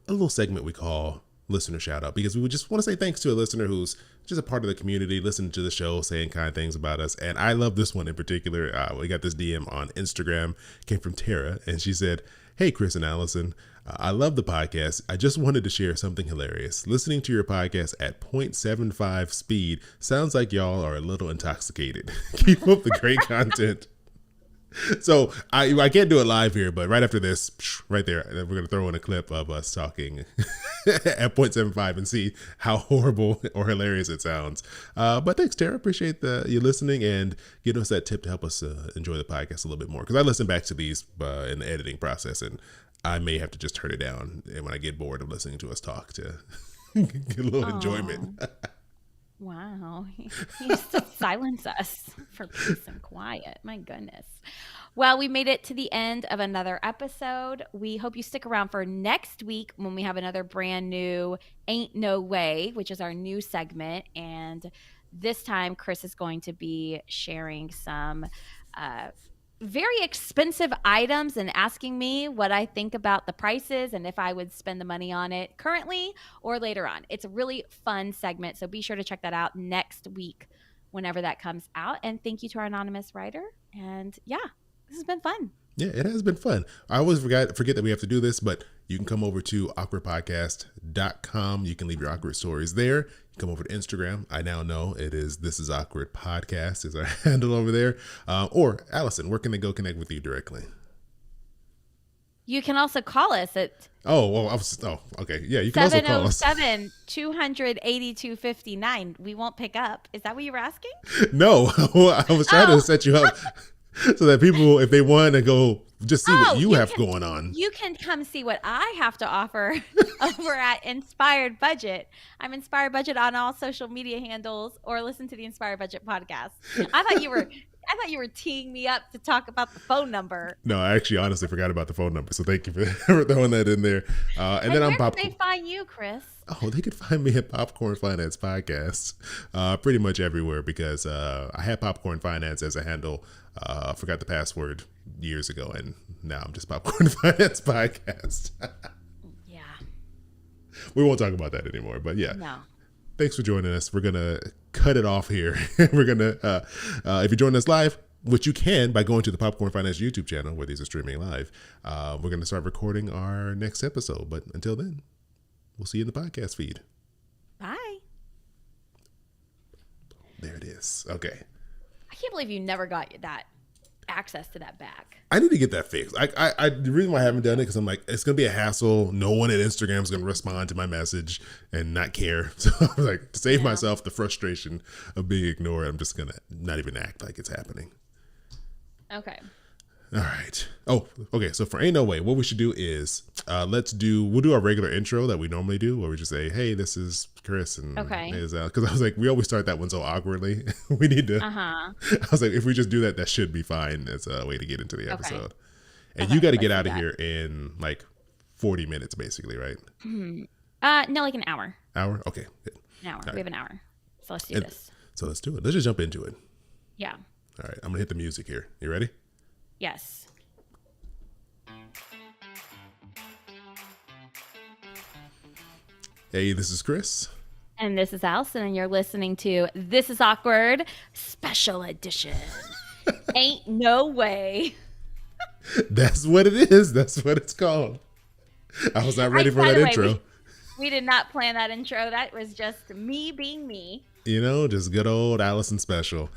a little segment we call listener shout out, because we would just want to say thanks to a listener who's just a part of the community, listening to the show, saying kind things about us. And I love this one in particular. We got this DM on Instagram, came from Tara, and she said, "Hey, Chris and Allison, I love the podcast. I just wanted to share something hilarious. Listening to your podcast at 0.75 speed sounds like y'all are a little intoxicated. Keep up the great content." So I can't do it live here, but right after this, right there, we're going to throw in a clip of us talking at 0.75 and see how horrible or hilarious it sounds. But thanks, Tara. Appreciate you listening and giving us that tip to help us enjoy the podcast a little bit more. Because I listen back to these in the editing process, and I may have to just turn it down and when I get bored of listening to us talk to get a little enjoyment. Wow. He used to silence us for peace and quiet. My goodness. Well, we made it to the end of another episode. We hope you stick around for next week when we have another brand new Ain't No Way, which is our new segment. And this time, Chris is going to be sharing some very expensive items and asking me what I think about the prices and if I would spend the money on it currently or later on. It's a really fun segment, so be sure to check that out next week whenever that comes out. And thank you to our anonymous writer. And yeah, this has been fun. Yeah, it has been fun. I always forget that we have to do this, but you can come over to awkwardpodcast.com. You can leave your awkward stories there. You come over to Instagram. I now know it is This Is Awkward Podcast is our handle over there. Or Allison, where can they go connect with you directly? You can also call us at okay. Yeah, you can also call us. 707-282-59. We won't pick up. Is that what you were asking? No, I was trying to set you up so that people, if they want to go just see what you have going on. You can come see what I have to offer over at Inspired Budget. I'm Inspired Budget on all social media handles, or listen to the Inspired Budget podcast. I thought you were teeing me up to talk about the phone number. No, I actually honestly forgot about the phone number. So thank you for throwing that in there. And then I'm Where can they find you, Chris? Oh, they could find me at Popcorn Finance Podcast pretty much everywhere, because I had Popcorn Finance as a handle. I forgot the password years ago, and now I'm just Popcorn Finance Podcast. Yeah. We won't talk about that anymore, but yeah. No. Thanks for joining us. We're going to cut it off here. We're going to, if you're joining us live, which you can by going to the Popcorn Finance YouTube channel where these are streaming live, we're going to start recording our next episode. But until then, we'll see you in the podcast feed. Bye. There it is. Okay. I can't believe you never got that access to that back. I need to get that fixed. The reason why I haven't done it, because I'm like, it's going to be a hassle. No one at Instagram is going to respond to my message and not care. So I'm like, to save myself the frustration of being ignored, I'm just going to not even act like it's happening. Okay. All right. Oh, okay. So for Ain't No Way, what we should do is we'll do our regular intro that we normally do, where we just say, hey, this is Chris. And because I was like, we always start that one so awkwardly. We need to. I was like, if we just do that, that should be fine as a way to get into the episode. And you got to get out of here in like 40 minutes, basically, right? No, like an hour. Hour? Okay. Good. An hour. We have an hour. So let's do this. So let's do it. Let's just jump into it. Yeah. All right. I'm going to hit the music here. You ready? Yes. Hey, this is Chris. And this is Allison, and you're listening to This Is Awkward Special Edition. Ain't No Way. That's what it is. That's what it's called. I was not ready for that intro. We did not plan that intro. That was just me being me. You know, just good old Allison special.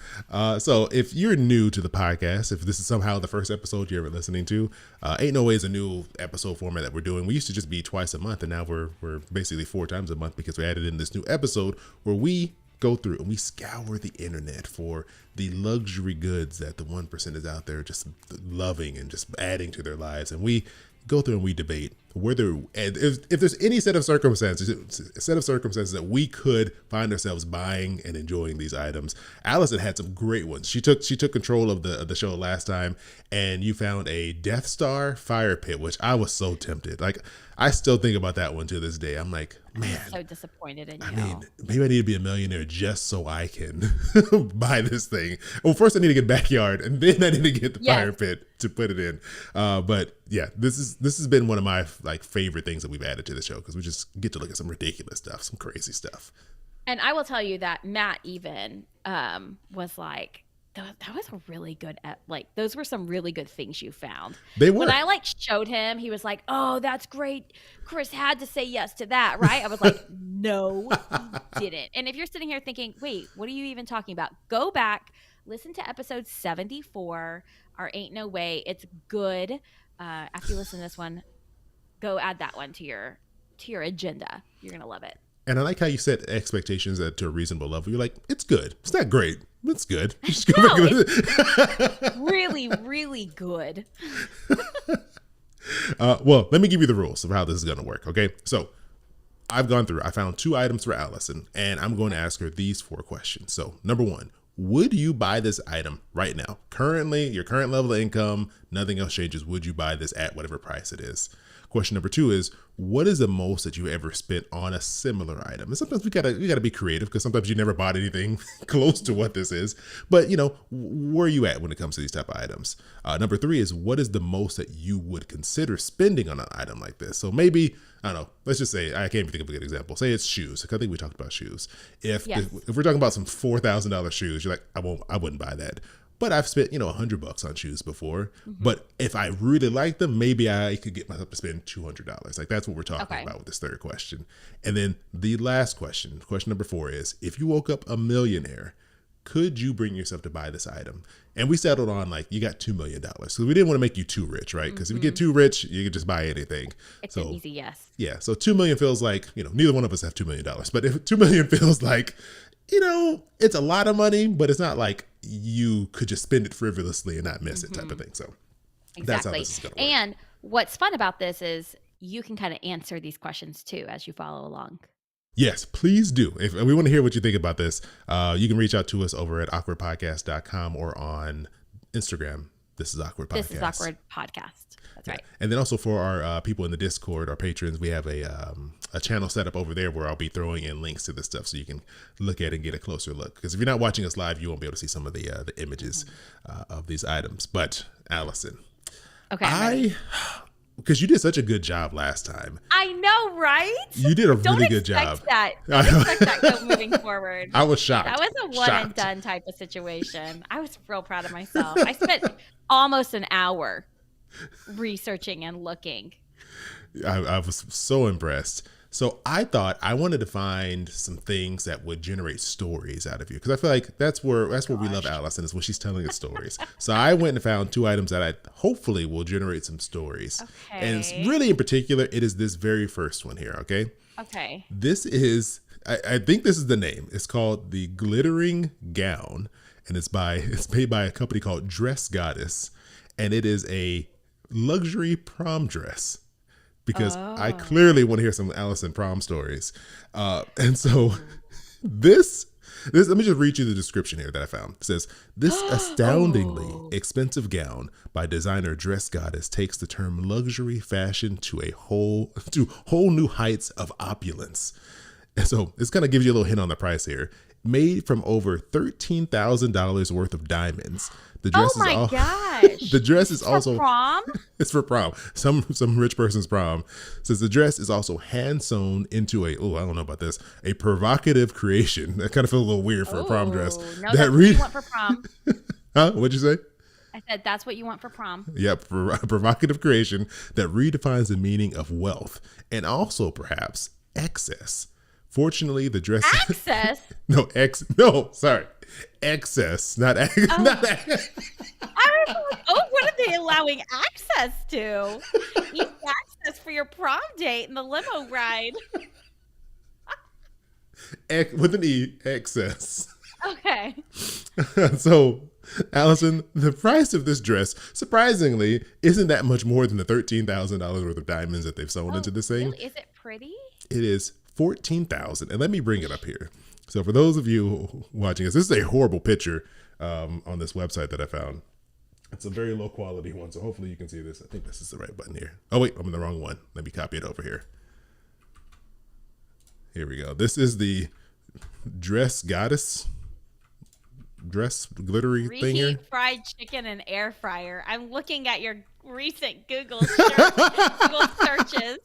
So if you're new to the podcast, if this is somehow the first episode you're ever listening to, Ain't No Way is a new episode format that we're doing. We used to just be twice a month, and now we're basically 4 times a month, because we added in this new episode where we go through and we scour the internet for the luxury goods that the 1% is out there just loving and just adding to their lives. And we go through and we debate whether, and if there's any set of circumstances that we could find ourselves buying and enjoying these items. Allison had some great ones. She took control of the show last time, and you found a Death Star fire pit, which I was so tempted. Like, I still think about that one to this day. I'm like, man, I'm so disappointed in you. I mean, maybe I need to be a millionaire just so I can buy this thing. Well, first I need to get a backyard, and then I need to get the fire pit to put it in. But yeah, this has been one of my like favorite things that we've added to the show because we just get to look at some ridiculous stuff, some crazy stuff. And I will tell you that Matt even was like, that was a really good, like, those were some really good things you found. They were. When I like showed him, he was like, oh, that's great. Chris had to say yes to that, right? I was like, no, he didn't. And if you're sitting here thinking, wait, what are you even talking about? Go back, listen to episode 74, our Ain't No Way. It's good. After you listen to this one, go add that one to your agenda. You're going to love it. And I like how you set expectations to a reasonable level. You're like, it's good. It's not great. It's good. Just go back It's really, really good. Well, let me give you the rules of how this is going to work. Okay. So I've gone through, I found 2 items for Allison, and I'm going to ask her these 4 questions. So number 1, would you buy this item right now? Currently, your current level of income, nothing else changes. Would you buy this at whatever price it is? Question number 2 is, what is the most that you ever spent on a similar item? And sometimes we gotta be creative because sometimes you never bought anything close to what this is. But where are you at when it comes to these type of items? Number 3 is, what is the most that you would consider spending on an item like this? So maybe, I don't know, let's just say, I can't even think of a good example. Say it's shoes. I think we talked about shoes. If we're talking about some $4,000 shoes, you're like, I wouldn't buy that. But I've spent, $100 on shoes before. Mm-hmm. But if I really like them, maybe I could get myself to spend $200. Like, that's what we're talking about with this 3rd question. And then the last question number 4 is, if you woke up a millionaire, could you bring yourself to buy this item? And we settled on, like, you got $2 million. So we didn't want to make you too rich, right? Because if you get too rich, you can just buy anything. It's an easy yes. Yeah. So $2 million feels like, neither one of us have $2 million. But if $2 million feels like, it's a lot of money, but it's not like you could just spend it frivolously and not miss it type of thing. So that's how this is going to work. And what's fun about this is you can kind of answer these questions too as you follow along. Yes, please do. If we want to hear what you think about this, you can reach out to us over at awkwardpodcast.com or on Instagram. This is Awkward Podcast. This is Awkward Podcast. That's right. And then also for our people in the Discord, our patrons, we have a channel set up over there where I'll be throwing in links to this stuff so you can look at it and get a closer look. Because if you're not watching us live, you won't be able to see some of the images of these items. But Allison, okay, because you did such a good job last time. I know, right? You did a really good job. Don't expect that moving forward. I was shocked. That was a one and done type of situation. I was real proud of myself. I spent almost an hour researching and looking. I was so impressed. So I thought I wanted to find some things that would generate stories out of you, because I feel like that's where we love Allison, is when she's telling us stories. So I went and found 2 items that I hopefully will generate some stories. Okay. And it's really, in particular, it is this very first one here. Okay. Okay. This is, I think this is the name. It's called the Glittering Gown, and it's made by a company called Dress Goddess, and it is a luxury prom dress. Because I clearly want to hear some Allison prom stories. And so this, let me just read you the description here that I found. It says, this astoundingly expensive gown by designer Dress Goddess takes the term luxury fashion to whole new heights of opulence. And so this kind of gives you a little hint on the price here. Made from over $13,000 worth of diamonds. The dress gosh. The dress is also for prom? It's for prom. Some rich person's prom. Says the dress is also hand sewn into I don't know about this, a provocative creation. That kind of feels a little weird for a prom dress. No, that's what you want for prom. Huh? What'd you say? I said that's what you want for prom. Yep, a provocative creation that redefines the meaning of wealth and also perhaps excess. Fortunately, the dress excess. Excess, not I was like, what are they allowing access to? You need access for your prom date and the limo ride. With an E, excess. Okay. So, Allison, the price of this dress, surprisingly, isn't that much more than the $13,000 worth of diamonds that they've sewn into this thing. Really? Is it pretty? It is $14,000, and let me bring it up here. So for those of you watching this is a horrible picture on this website that I found. It's a very low quality one, so hopefully you can see this. I think this is the right button here. Oh wait, I'm in the wrong one. Let me copy it over here. Here we go. This is the Dress Goddess dress glittery thing Reheat here? fried chicken and air fryer. I'm looking at your recent Google searches.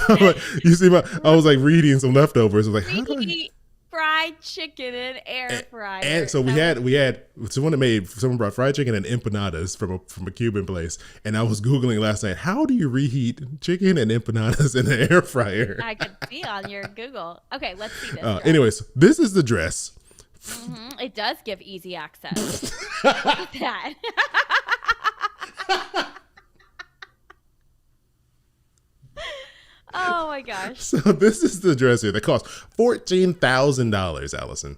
I'm like, you see, I was like reading some leftovers. I was like, how do I? Reheat fried chicken and air And fryer. so That was we had someone brought fried chicken and empanadas from a Cuban place, and I was googling last night, how do you reheat chicken and empanadas in an air fryer? I could see on your Google. Okay, let's see this. Anyways, this is the dress. It does give easy access. Look at that. Oh my gosh. So this is the dress here that costs $14,000, Allison.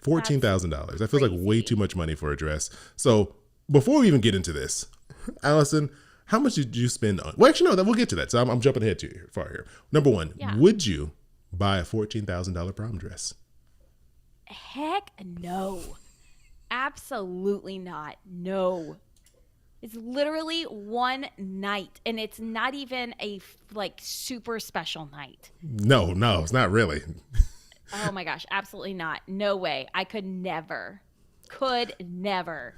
$14,000. That feels like way crazy. too much money for a dress. So before we even get into this, Allison, how much did you spend on? Well, actually, no, we'll get to that. So I'm jumping ahead to you far here. Number one, Yeah. would you buy a $14,000 prom dress? Heck no. Absolutely not. No. It's literally one night, and it's not even a like super special night. No, it's not really. Oh my gosh, absolutely not. No way. I could never. Could never.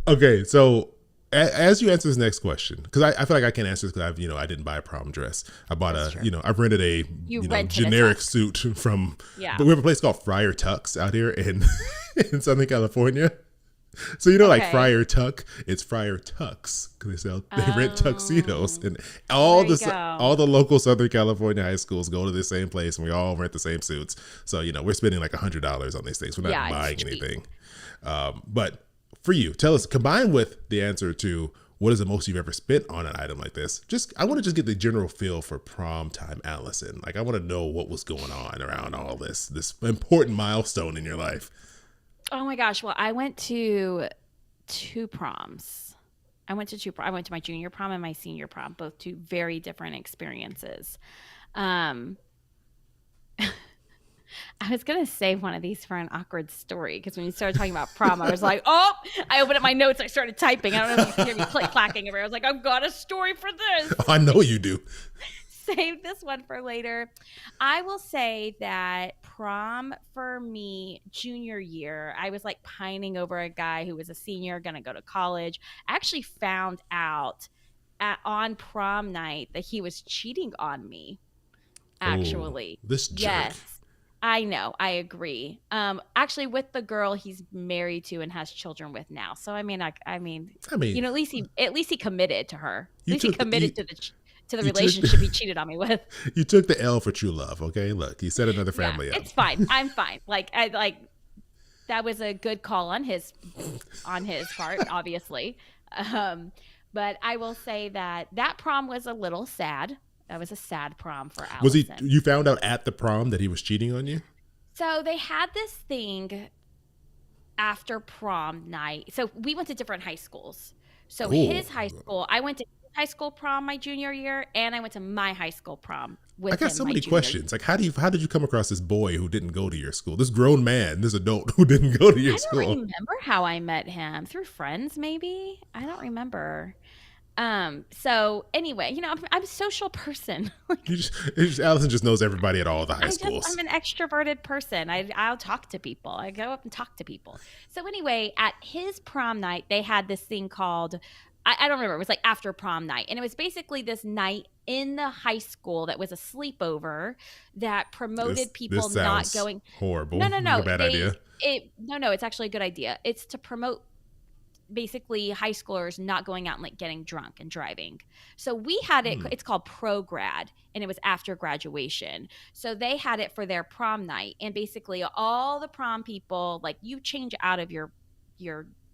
Okay, so as you answer this next question, because I feel like I can't answer this because I didn't buy a prom dress. I bought That's true. I've rented a Rented a generic tux. suit from. Yeah. But we have a place called Friar Tucks out here in in Southern California. So like Okay. Friar Tuck, it's Friar Tucks because they rent tuxedos, and There you go. all the local Southern California high schools go to the same place, and we all rent the same suits. So we're spending like $100 on these things. We're not Yeah, it's buying cheap. anything. But for you, tell us, combined with the answer to what is the most you've ever spent on an item like this, I want to just get the general feel for prom time, Allison. Like I want to know what was going on around all this important milestone in your life. Oh my gosh. Well, I went to two proms. I went to my junior prom and my senior prom, both two very different experiences. Um, I was going to save one of these for an awkward story because when you started talking about prom, I was like, oh, I opened up my notes. I started typing. I don't know if you can hear me click clacking everywhere. I was like, I've got a story for this. Oh, I know you do. Save this one for later. I will say that prom for me, junior year, I was like pining over a guy who was a senior, going to go to college. I actually found out on prom night that he was cheating on me, actually. Oh, this jerk. Yes. I know. I agree. Actually, with the girl he's married to and has children with now. So I mean, at least he committed to her. At least he committed to the relationship he cheated on me with. You took the L for true love. Okay, look, he set another family up. It's fine. I'm fine. That was a good call on his part, obviously. But I will say that prom was a little sad. That was a sad prom for Allison. Was he? You found out at the prom that he was cheating on you? So they had this thing after prom night. So we went to different high schools. So his high school, I went to his high school prom my junior year, and I went to my high school prom with him. I got so my many junior questions. Like, how did you come across this boy who didn't go to your school? This grown man, this adult who didn't go to your I school? don't remember how I met him. Through friends, maybe? I don't remember. So anyway, I'm a social person. Allison just knows everybody at all the high schools. I'm an extroverted person. I'll talk to people. I go up and talk to people. So anyway, at his prom night, they had this thing called, I don't remember. It was like after prom night. And it was basically this night in the high school that was a sleepover that promoted people this not sounds going. horrible. No. Like a bad idea. No, it's actually a good idea. It's to promote basically high schoolers not going out and like getting drunk and driving. So we had it, it's called Prograd, and it was after graduation. So they had it for their prom night, and basically all the prom people, like you change out of your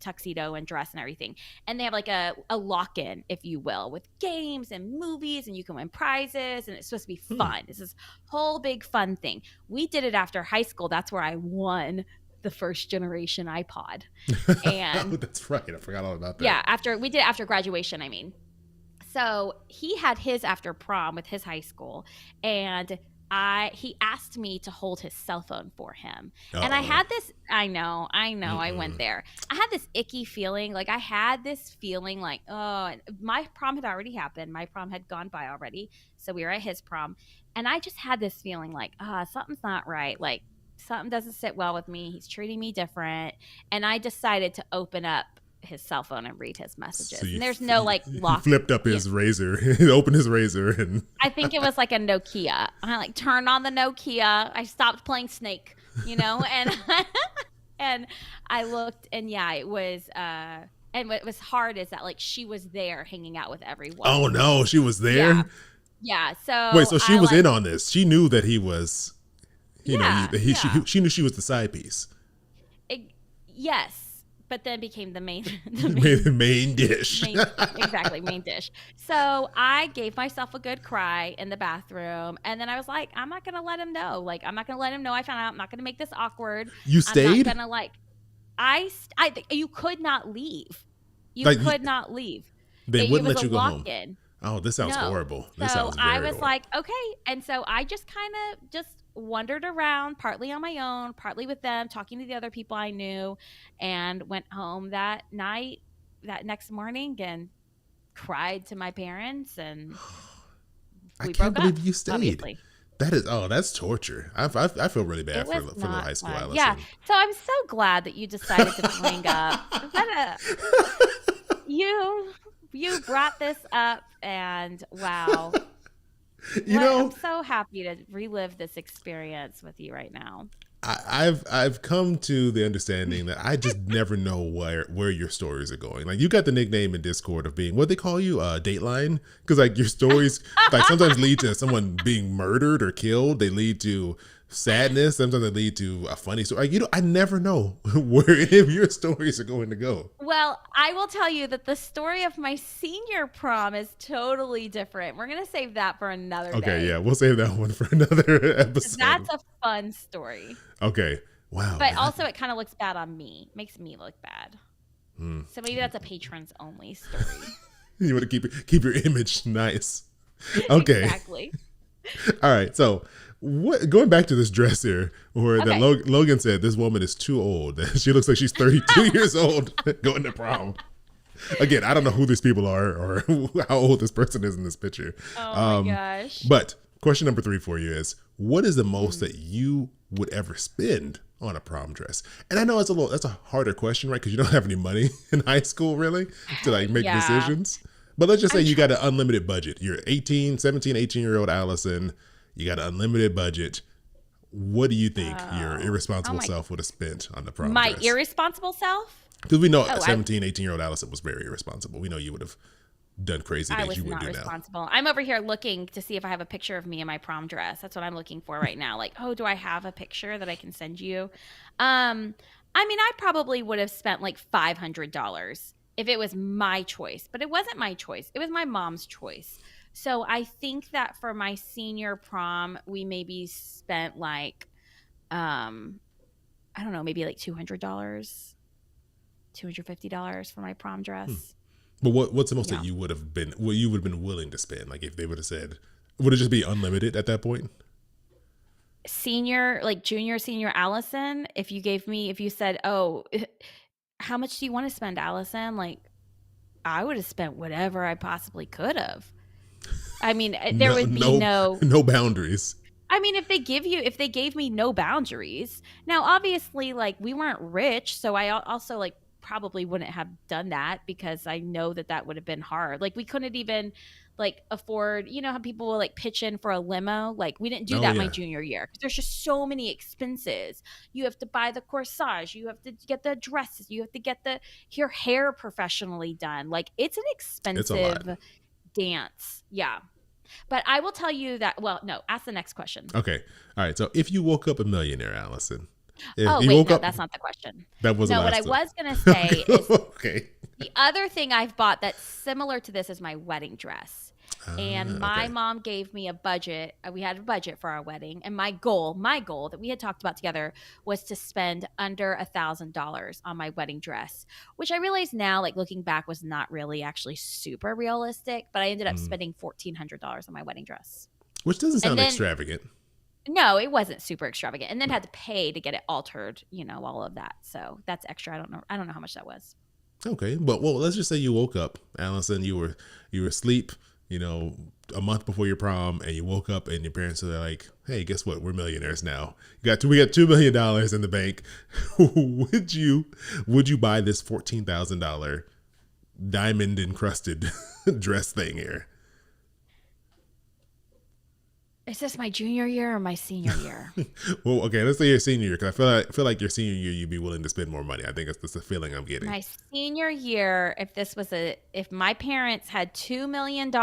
tuxedo and dress and everything, and they have like a lock-in, if you will, with games and movies, and you can win prizes, and it's supposed to be fun. It's this whole big fun thing. We did it after high school. That's where I won the first generation iPod. And oh, that's right. I forgot all about that. Yeah, we did it after graduation, I mean. So he had his after prom with his high school, and he asked me to hold his cell phone for him. Uh-oh. And I had this, I know, I went there. I had this icky feeling, like oh, my prom had already happened. My prom had gone by already. So we were at his prom. And I just had this feeling like, something's not right. Like, something doesn't sit well with me. He's treating me different. And I decided to open up his cell phone and read his So messages. And there's no like you lock. flipped up his razor, opened his razor, and I think it was like a Nokia. I like turned on the Nokia. I stopped playing Snake, and and I looked, and yeah, it was and what was hard is that like she was there hanging out with oh everyone. no, she was Yeah. there. Yeah. Wait, So so she I was like in on this. She knew that he was, yeah, yeah. she knew she was the side piece, It, yes, but then became the main the the main main dish. exactly main dish. So I gave myself a good cry in the bathroom, and then I was like, I'm not gonna let him know. Like I'm not gonna let him know I found out. I'm not gonna make this awkward. You I'm not stayed? gonna like you could not leave. You Like could not leave. they It wouldn't was let a you go lock home. in. Oh, this sounds No. horrible. This So sounds I very was horrible. like, okay. And so I just kind of just wandered around, partly on my own, partly with them, talking to the other people I knew, and went home that night, that next morning, and cried to my parents, and I we can't broke up, believe you stayed. obviously. That is, oh, that's torture. I feel really It bad was for little not high school fun. Yeah. Allison. So I'm so glad that you decided to bring up that you you brought this up, and wow. You What I'm know, so happy to relive this experience with you right now. I've come to the understanding that I just never know where your stories are going. Like you got the nickname in Discord of being what they call you, Dateline, because like your stories like sometimes lead to someone being murdered or killed. They lead to sadness. Sometimes they lead to a funny story. Like, I never know where any of your stories are going to go. Well, I will tell you that the story of my senior prom is totally different. We're going to save that for another Okay, yeah, day. we'll save that one for another episode. That's a fun story. Okay, wow, But man. also, it kind of looks bad on me, makes me look bad. So maybe that's a patrons only story. You want to keep your image nice. Okay. Exactly. All right. So, what going back to this dress here, where that Okay. Logan said this woman is too old. She looks like she's 32 years old going to prom. Again, I don't know who these people are or how old this person is in this picture. Oh my gosh. But question number 3 for you is, what is the most that you would ever spend on a prom dress? And I know that's a harder question, right? Because you don't have any money in high school really to like make Yeah. decisions. But let's just say I'm you got an unlimited budget. You're 18, 17, 18-year-old Allison. You got an unlimited budget. What do you think your irresponsible my- self would have spent on the prom My dress? irresponsible self? Because we know Oh, 17, 18-year-old Allison was very irresponsible. We know you would have done crazy I things was you wouldn't not do now. responsible. I'm over here looking to see if I have a picture of me in my prom dress. That's what I'm looking for right now. Like, oh, do I have a picture that I can send you? I mean, I probably would have spent like $500 if it was my choice, but it wasn't my choice. It was my mom's choice. So I think that for my senior prom, we maybe spent like, I don't know, maybe like $200, $250 for my prom dress. But what's the most Yeah. that you would have been willing to spend? Like if they would have said, would it just be unlimited at that point? Senior, like junior, senior Allison, if you said, oh, how much do you want to spend, Allison? Like, I would have spent whatever I possibly could have. I mean, there would be no, no boundaries. I mean, if they gave me no boundaries. Now, obviously, like we weren't rich, so I also like probably wouldn't have done that because I know that would have been hard. Like we couldn't even like afford, you know how people will like pitch in for a limo? Like we didn't do Oh, that my yeah. junior year because there's just so many expenses. You have to buy the corsage, you have to get the dresses, you have to get your hair professionally done. Like it's an It's a lot. expensive dance. Yeah. But I will tell you that, well, no, ask the next question. Okay. All right. So if you woke up a millionaire, Allison, if Oh, you wait, woke no, up, that's not the question. that was No, the what I last one. was going to say is Okay. the other thing I've bought that's similar to this is my wedding dress. And my Okay. mom gave me a budget. We had a budget for our wedding. And my goal that we had talked about together was to spend under $1,000 on my wedding dress, which I realize now, like looking back, was not really actually super realistic. But I ended up spending $1,400 on my wedding dress. Which doesn't And sound then, extravagant. no, it wasn't super extravagant. And then had to pay to get it altered, all of that. So that's extra. I don't know how much that was. Okay. But well, let's just say you woke up, Allison. You were asleep. you know, a month before your prom, and you woke up and your parents are like, "Hey, guess what? We're millionaires now. We got $2 million in the bank. Would you buy this $14,000 diamond encrusted dress thing here?" Is this my junior year or my senior year? Well, okay, let's say your senior year, because I feel like your senior year you'd be willing to spend more money. I think that's the feeling I'm getting. My senior year, if my parents had $2 million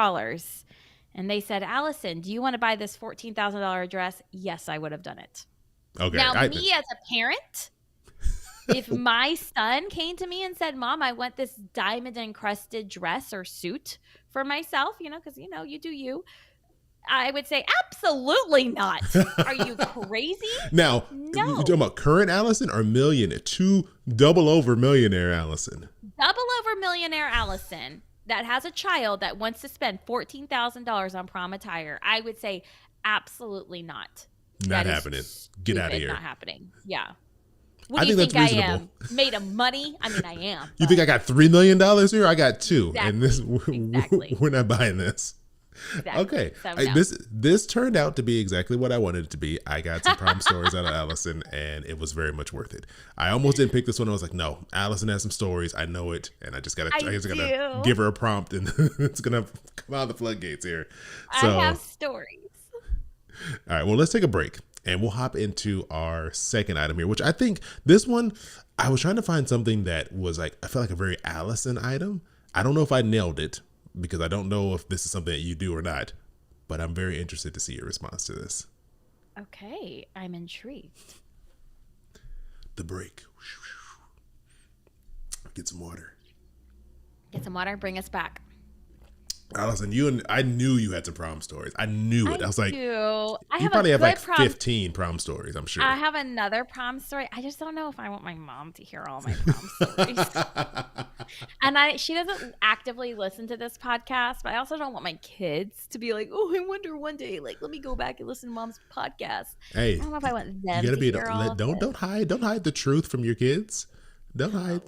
and they said, Allison, do you want to buy this $14,000 dress? Yes, I would have done it. Okay, Now, me as a parent, if my son came to me and said, Mom, I want this diamond encrusted dress or suit for myself, because, you do you. I would say, absolutely not. Are you crazy? Now, no. You talking about current Allison or millionaire? Double over millionaire Allison. Double over millionaire Allison that has a child that wants to spend $14,000 on prom attire. I would say, absolutely not. Not happening. Get out of here. Not happening. Yeah. What do you think I am? Made of money? I mean, I am. You think I got $3 million here? I got $2 exactly. and exactly. We're not buying this. Exactly. Okay. So, no. This turned out to be exactly what I wanted it to be. I got some prom stories out of Allison, and it was very much worth it. I almost didn't pick this one. I was like, no, Allison has some stories. I know it, and I just gotta give her a prompt, and it's gonna come out of the floodgates here. So, I have stories. All right. Well, let's take a break, and we'll hop into our second item here, which I think this one, I was trying to find something that was like, I felt like a very Allison item. I don't know if I nailed it, because I don't know if this is something that you do or not, but I'm very interested to see your response to this. Okay, I'm intrigued. The break. Get some water. Get some water, bring us back. Allison, I knew you had some prom stories. I knew it. I was like, you have probably have like 15 prom stories, I'm sure. I have another prom story. I just don't know if I want my mom to hear all my prom stories. And she doesn't actively listen to this podcast, but I also don't want my kids to be like, oh, I wonder one day, like, let me go back and listen to Mom's podcast. Hey, I don't know if I want them to hear all of don't hide the truth from your kids. Don't hide.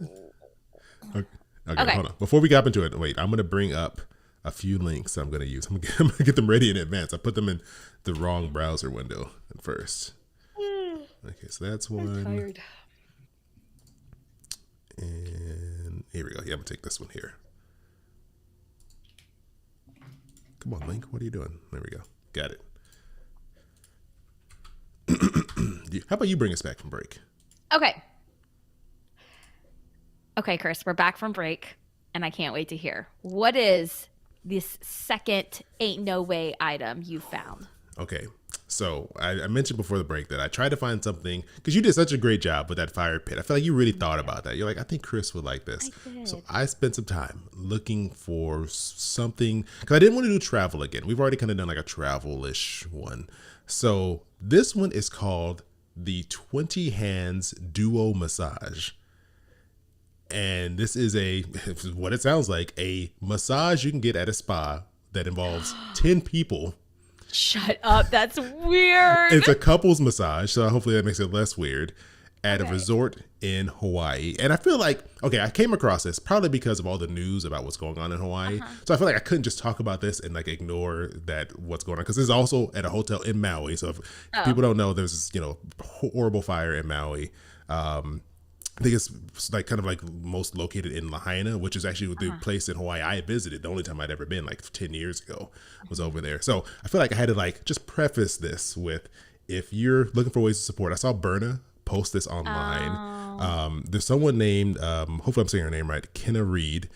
Okay, hold on. Before we get up into it, wait, I'm going to bring up a few links I'm going to use. I'm going to get them ready in advance. I put them in the wrong browser window at first. Okay, so that's one. I'm tired. And here we go. Yeah, I'm going to take this one here. Come on, Link. What are you doing? There we go. Got it. How about you bring us back from break? Okay, Chris, we're back from break, and I can't wait to hear. What is this second ain't no way item you found? Okay, so I mentioned before the break that I tried to find something, because you did such a great job with that fire pit. I feel like you really thought about that. You're like, I think Chris would like this. So I spent some time looking for something, because I didn't want to do travel again. We've already kind of done like a travel-ish one. So this one is called the 20 Hands Duo Massage. And this is what it sounds like, a massage you can get at a spa that involves 10 people. Shut up. That's weird. It's a couples massage, so hopefully that makes it less weird, at a resort in Hawaii. And I feel like, I came across this probably because of all the news about what's going on in Hawaii. So I feel like I couldn't just talk about this and like ignore what's going on, because this is also at a hotel in Maui. So if people don't know, there's this, horrible fire in Maui. I think it's like kind of like most located in Lahaina, which is actually the place in Hawaii I visited. The only time I'd ever been, like 10 years ago, was over there. So I feel like I had to like just preface this with, if you're looking for ways to support, I saw Berna post this online. There's someone named, hopefully I'm saying her name right, Kenna Reed.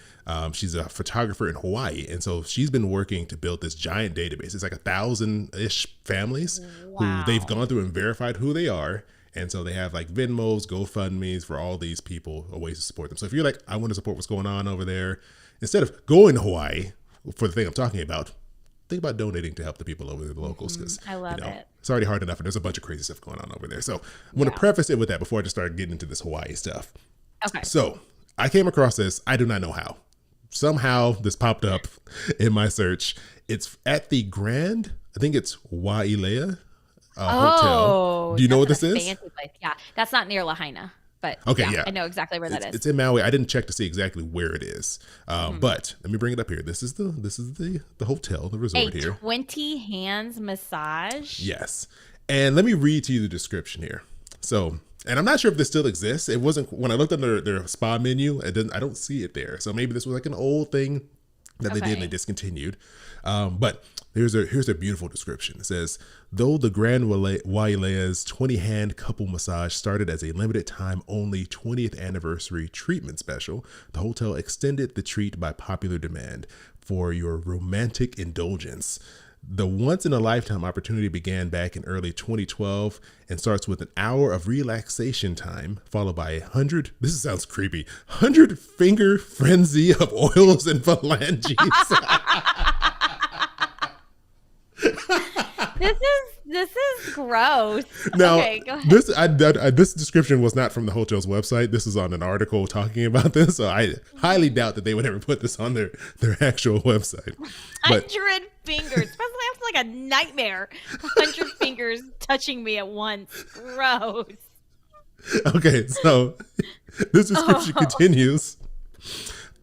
She's a photographer in Hawaii. And so she's been working to build this giant database. It's like 1,000-ish families who they've gone through and verified who they are. And so they have like Venmos, GoFundMes for all these people, a way to support them. So if you're like, I want to support what's going on over there, instead of going to Hawaii for the thing I'm talking about, think about donating to help the people over there, the locals. Because I love it. It's already hard enough, and there's a bunch of crazy stuff going on over there. So I'm going to preface it with that before I just start getting into this Hawaii stuff. Okay. So I came across this. I do not know how. Somehow this popped up in my search. It's at the Grand, I think it's Wailea. Hotel. Do you know what this is? Fancy place. Yeah, that's not near Lahaina. But Okay, yeah, yeah, I know exactly where that is. it's in Maui. I didn't check to see exactly where it is, Mhm. but let me bring it up here. This is the hotel, the A resort here. 20 hands massage. Yes, and let me read to you the description here. So, and I'm not sure if this still exists. It wasn't when I looked on their spa menu. It didn't. I don't see it there. So maybe this was like an old thing that they did and they Okay. discontinued. But here's a beautiful description. It says, though the Grand Wailea's 20-hand couple massage started as a limited time only 20th anniversary treatment special, the hotel extended the treat by popular demand for your romantic indulgence. The once in a lifetime opportunity began back in early 2012 and starts with an hour of relaxation time, followed by 100, this sounds creepy, 100 finger frenzy of oils and phalanges. This is gross. Now, Okay, go ahead. this description was not from the hotel's website. This is on an article talking about this. So I highly doubt that they would ever put this on their actual website. But 100 fingers. Especially after like a nightmare. 100 fingers touching me at once. Gross. okay, so this description Oh. continues.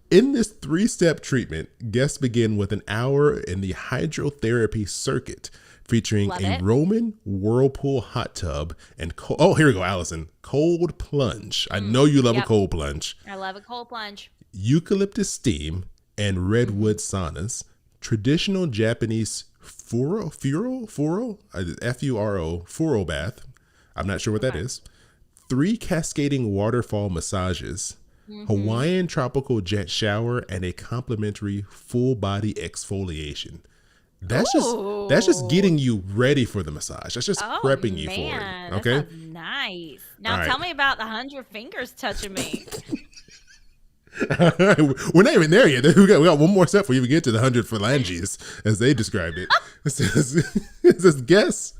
In this 3-step treatment, guests begin with an hour in the hydrotherapy circuit, featuring Love a it. Roman whirlpool hot tub and oh, here we go, Allison, cold plunge. I know you love a Yep. cold plunge. I love a cold plunge. Eucalyptus steam and redwood saunas, traditional Japanese furo bath. I'm not sure what that Okay. is. 3 cascading waterfall massages, Mm-hmm. Hawaiian tropical jet shower, and a complimentary full body exfoliation. That's just Ooh. getting you ready for the massage. That's just Oh prepping you for man, it. that Okay. sounds nice. All Now right. tell me about the 100 fingers touching me. We're not even there yet. We got one more step before you even get to the 100 phalanges, as they described it. It says guests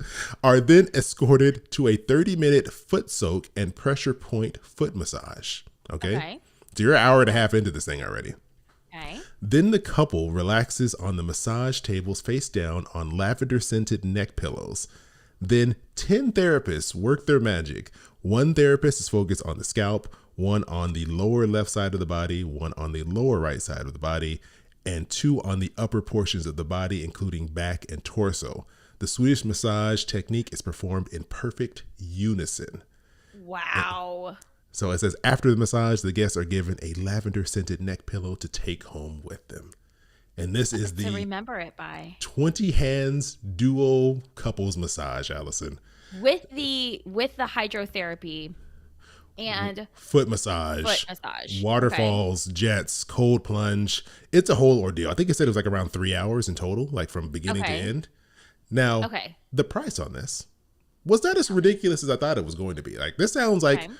are then escorted to a 30-minute foot soak and pressure point foot massage. Okay. Okay. So you're an hour and a half into this thing already. Okay. Then the couple relaxes on the massage tables face down on lavender scented neck pillows. Then 10 therapists work their magic. One therapist is focused on the scalp, one on the lower left side of the body, one on the lower right side of the body, and 2 on the upper portions of the body, including back and torso. The Swedish massage technique is performed in perfect unison. Wow. So it says after the massage, the guests are given a lavender scented neck pillow to take home with them. And this is To the remember it by. 20 hands duo couples massage, Allison. With the hydrotherapy and Foot massage, foot massage. waterfalls, jets, cold plunge. It's a whole ordeal. I think it said it was like around 3 hours in total, like from beginning to Okay. end. Now, Okay. the price on this was not as ridiculous as I thought it was going to be. Like, this sounds like Okay.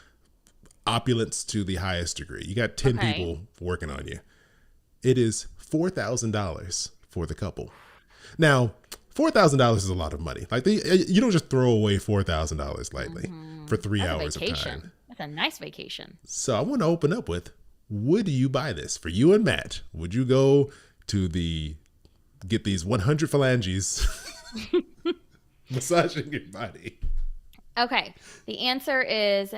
opulence to the highest degree. You got 10 Okay. people working on you. It is $4,000 for the couple. Now, $4,000 is a lot of money. Like, you don't just throw away $4,000 lightly for 3 That's a hours of vacation. time. That's a nice vacation. So I want to open up with, would you buy this for you and Matt? Would you go to get these 100 phalanges massaging your body? Okay. The answer is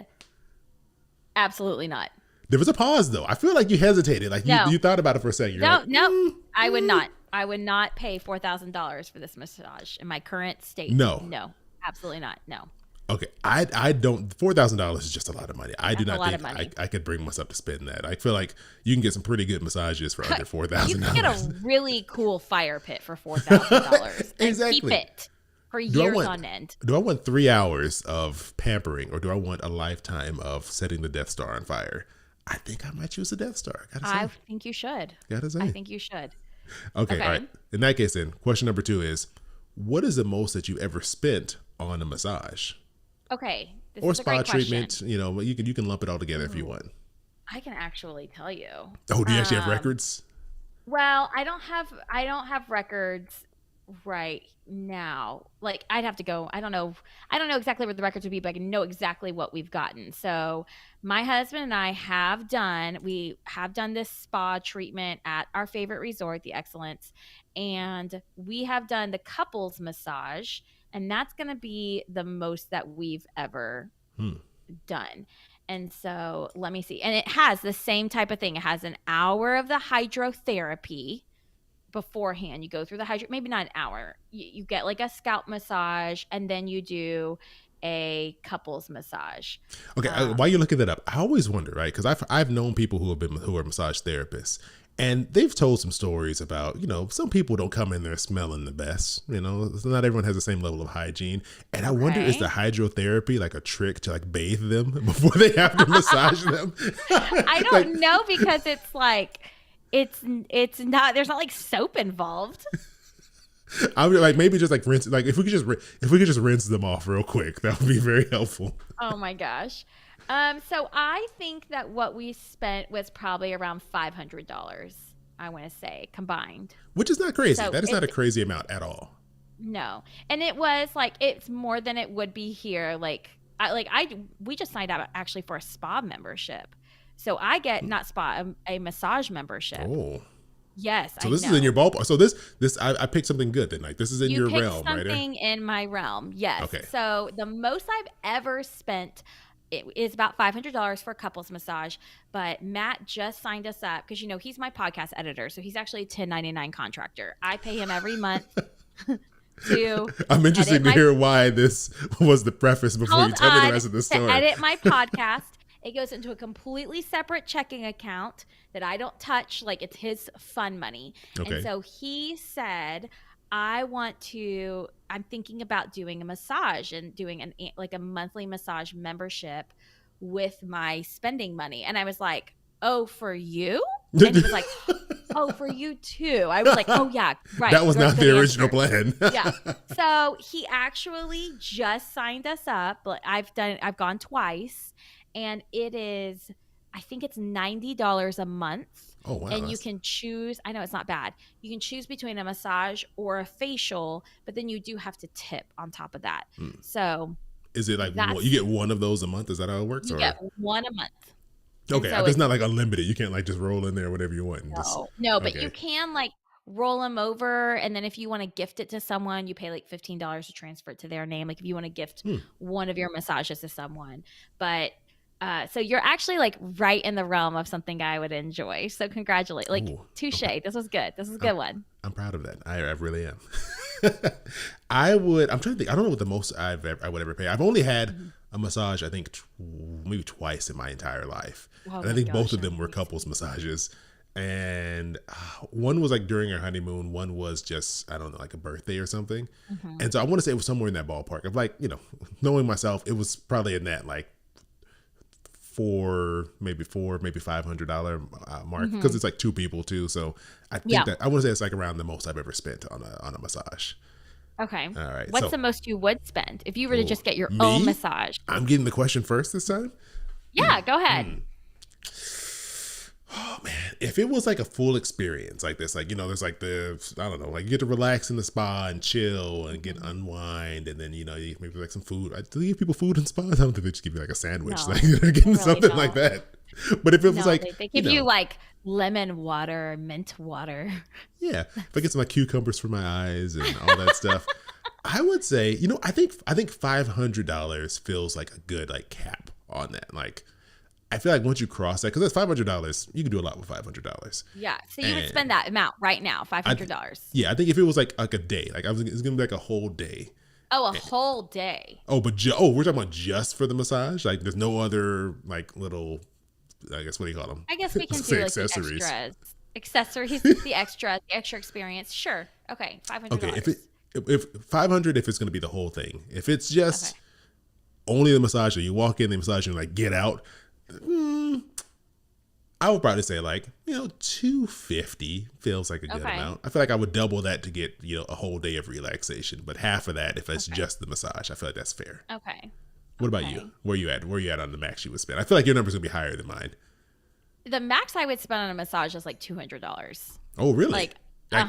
absolutely not. There was a pause though. I feel like you hesitated. Like No. you thought about it for a second. You're No, like, no. I would not. I would not pay $4,000 for this massage in my current state. No. No. Absolutely not. No. okay, I don't. $4,000 is just a lot of money. I do That's a not lot think of money. I could bring myself to spend that. I feel like you can get some pretty good massages for under four You thousand can get dollars. a really cool fire pit for $4,000 and Exactly. keep it for Do I years want- on end. Do I want 3 hours of pampering, or do I want a lifetime of setting the Death Star on fire? I think I might choose the Death Star. Gotta say. I think you should. Gotta say. I think you should. Okay, Okay. all right. In that case, then, question number 2 is, what is the most that you ever spent on a massage Okay. This or is a spa great question. treatment? You know, you can lump it all together if you want. I can actually tell you. Oh, do you actually have Um, records? Well, I don't have records right now. Like I'd have to go. I don't know exactly what the records would be, but I can know exactly what we've gotten. So my husband and I have done this spa treatment at our favorite resort, the Excellence, and we have done the couples massage, and that's going to be the most that we've ever Hmm. done. And so let me see. And it has the same type of thing. It has an hour of the hydrotherapy beforehand. You go through the maybe not an hour. You get like a scalp massage, and then you do a couples massage. Okay, while you're looking that up, I always wonder, right? Because I've known people who are massage therapists, and they've told some stories about, some people don't come in there smelling the best. Not everyone has the same level of hygiene, and I wonder, is the hydrotherapy like a trick to like bathe them before they have to massage them? I don't know, because it's like it's not, there's not like soap involved. I would like maybe just like rinse, like if we could just rinse them off real quick, that would be very helpful. Oh my gosh. So I think that what we spent was probably around $500, I want to say, combined. Which is not crazy. So that is not a crazy amount at all. No. And it was like, it's more than it would be here. We just signed up actually for a spa membership. So I get not spa, a massage membership. Oh. Yes. So this is in your ballpark. So this I picked something good then. Like this is in your realm, right? Something in my realm. Yes. Okay. So the most I've ever spent is about $500 for a couples massage, but Matt just signed us up because he's my podcast editor, so he's actually a 1099 contractor. I pay him every month to. I'm interested to hear why this was the preface before you tell me the rest of the story. To edit my podcast. It goes into a completely separate checking account that I don't touch. Like, it's his fun money. Okay. And so he said, I'm thinking about doing a massage and doing a monthly massage membership with my spending money. And I was like, oh, for you? And he was like, oh, for you too. I was like, oh yeah, right. That was not the original plan. Yeah. So he actually just signed us up. I've gone twice, and it is, I think it's $90 a month. Oh, wow. And you can choose, I know it's not bad. You can choose between a massage or a facial, but then you do have to tip on top of that. So is it like you get one of those a month? Is that how it works? You get one a month. Okay. So it's not like unlimited. You can't like just roll in there whatever you want. No, but you can like roll them over. And then if you want to gift it to someone, you pay like $15 to transfer it to their name. Like if you want to gift one of your massages to someone. But so you're actually like right in the realm of something I would enjoy. So congratulate, like touche. Okay. This was good. This is a good one. I'm proud of that. I really am. I'm trying to think. I don't know what the most I would ever pay. I've only had a massage, I think maybe twice in my entire life. And I think both of them were couples massages. And one was like during our honeymoon. One was just, I don't know, like a birthday or something. Mm-hmm. And so I want to say it was somewhere in that ballpark of like, knowing myself, it was probably in that like maybe $500 mark, because it's like two people too. So I think that I want to say it's like around the most I've ever spent on a massage. Okay. All right. What's the most you would spend if you were to just get your own massage? I'm getting the question first this time. Yeah, go ahead. Oh man, if it was like a full experience like this, like there's like I don't know, like you get to relax in the spa and chill and get unwind, and then you maybe like some food. Do they give people food in spas? I don't think they just give you like a sandwich. No, like they're getting something like that. But if it was like they give you like lemon water, mint water. Yeah, if I get some like cucumbers for my eyes and all that stuff, I would say I think $500 feels like a good like cap on that. Like I feel like once you cross that, because that's $500, you can do a lot with $500. Yeah, so you would spend that amount right now, $500. Yeah, I think if it was like a day, like it's gonna be like a whole day. Oh, a whole day. Oh, but we're talking about just for the massage. Like there's no other like little, I guess, what do you call them? I guess we can do like accessories. The extra experience. Sure. Okay, $500. Okay, if 500, if it's gonna be the whole thing. If it's just only the massage, or you walk in, the massage, and like get out. I would probably say like $250 feels like a good amount. I feel like I would double that to get a whole day of relaxation, but half of that if it's just the massage. I feel like that's fair. Okay. What about you? Where you at on the max you would spend? I feel like your number's gonna be higher than mine. The max I would spend on a massage is like $200. Oh really? Like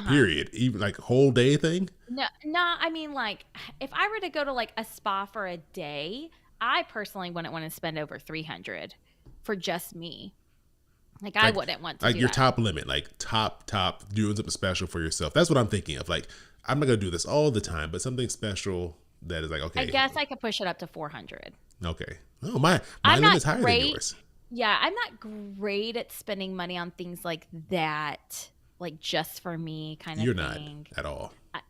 period, even like whole day thing? No. I mean, like if I were to go to like a spa for a day, I personally wouldn't want to spend over $300 for just me. Like I wouldn't want to like do your that. Top limit, like top doing something special for yourself. That's what I'm thinking of. Like I'm not gonna do this all the time, but something special that is like okay. I guess I could push it up to $400. Okay. Oh, my I'm limit's not higher than great. yours. Yeah, I'm not great at spending money on things like that, like just for me kind of You're not thing. at all. I-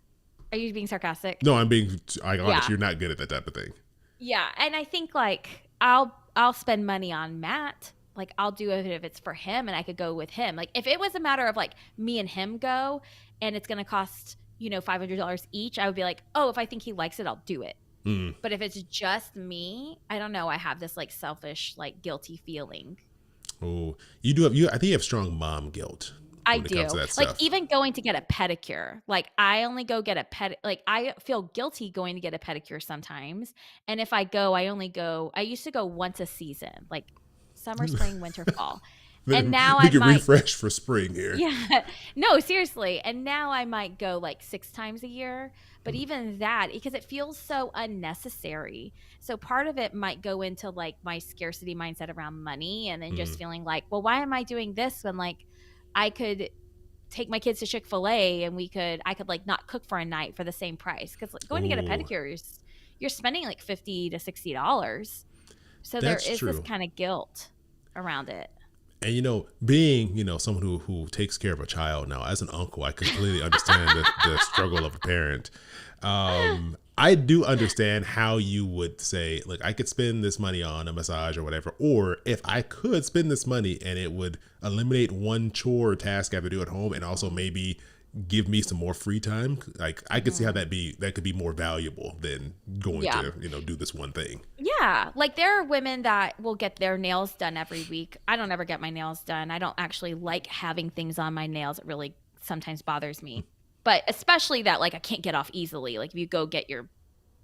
Are you being sarcastic? No, I'm being honest. Yeah. You're not good at that type of thing. Yeah, and I think like I'll spend money on Matt. Like I'll do it if it's for him and I could go with him. Like if it was a matter of like me and him go and it's going to cost, $500 each, I would be like, "Oh, if I think he likes it, I'll do it." Mm. But if it's just me, I don't know, I have this like selfish, like guilty feeling. Oh, you do have you. I think you have strong mom guilt I when it comes to do. that Like stuff. even going to get a pedicure. Like I only go get a like I feel guilty going to get a pedicure sometimes. And if I go, I used to go once a season, like summer, spring, winter, fall. And now We I can might refresh for spring here. yeah. No, seriously. And now I might go like 6 times a year, but even that because it feels so unnecessary. So part of it might go into like my scarcity mindset around money and then just Mm. feeling like, well, why am I doing this when like I could take my kids to Chick-fil-A and I could like not cook for a night for the same price because like, going to get a Oh, pedicure you're spending like $50 to $60. So there that's is this true. kind of guilt around it. And being someone who takes care of a child now, as an uncle, I completely understand the struggle of a parent. I do understand how you would say, look, I could spend this money on a massage or whatever, or if I could spend this money and it would eliminate one chore or task I have to do at home, and also maybe give me some more free time. Like I could see how Mhm. that could be more valuable than going Yeah. to do this one thing. Yeah, like there are women that will get their nails done every week. I don't ever get my nails done. I don't actually like having things on my nails. It really sometimes bothers me. But especially that like I can't get off easily. Like if you go get your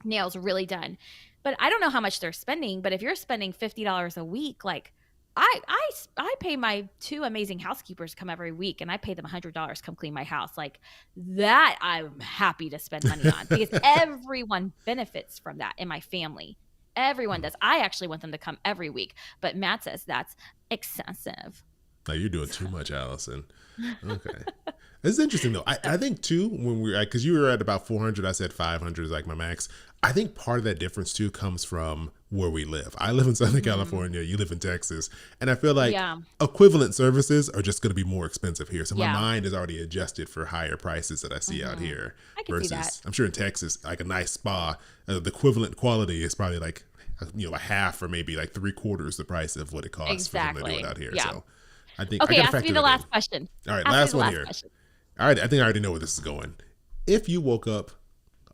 nails really done. But I don't know how much they're spending, but if you're spending $50 a week, like I pay my two amazing housekeepers come every week and I pay them $100 come clean my house. Like that I'm happy to spend money on because everyone benefits from that in my family. Everyone does. I actually want them to come every week, but Matt says that's excessive. Now you're doing too much, Allison. Okay. It's interesting though. I think too when because you were at about 400, I said 500 is like my max. I think part of that difference too comes from where we live. I live in Southern Mhm. California. You live in Texas, and I feel like Yeah. equivalent services are just going to be more expensive here. So my Yeah. mind is already adjusted for higher prices that I see out Mhm. here. I could see that. Versus, I'm sure in Texas, like a nice spa, the equivalent quality is probably like a half or maybe like three quarters the price of what it costs for someone to do it Exactly. out here. Yeah. So I think I Okay, got to ask me factor the that in. last question. All right, Ask me last the one last here. question. All right, I think I already know where this is going. If you woke up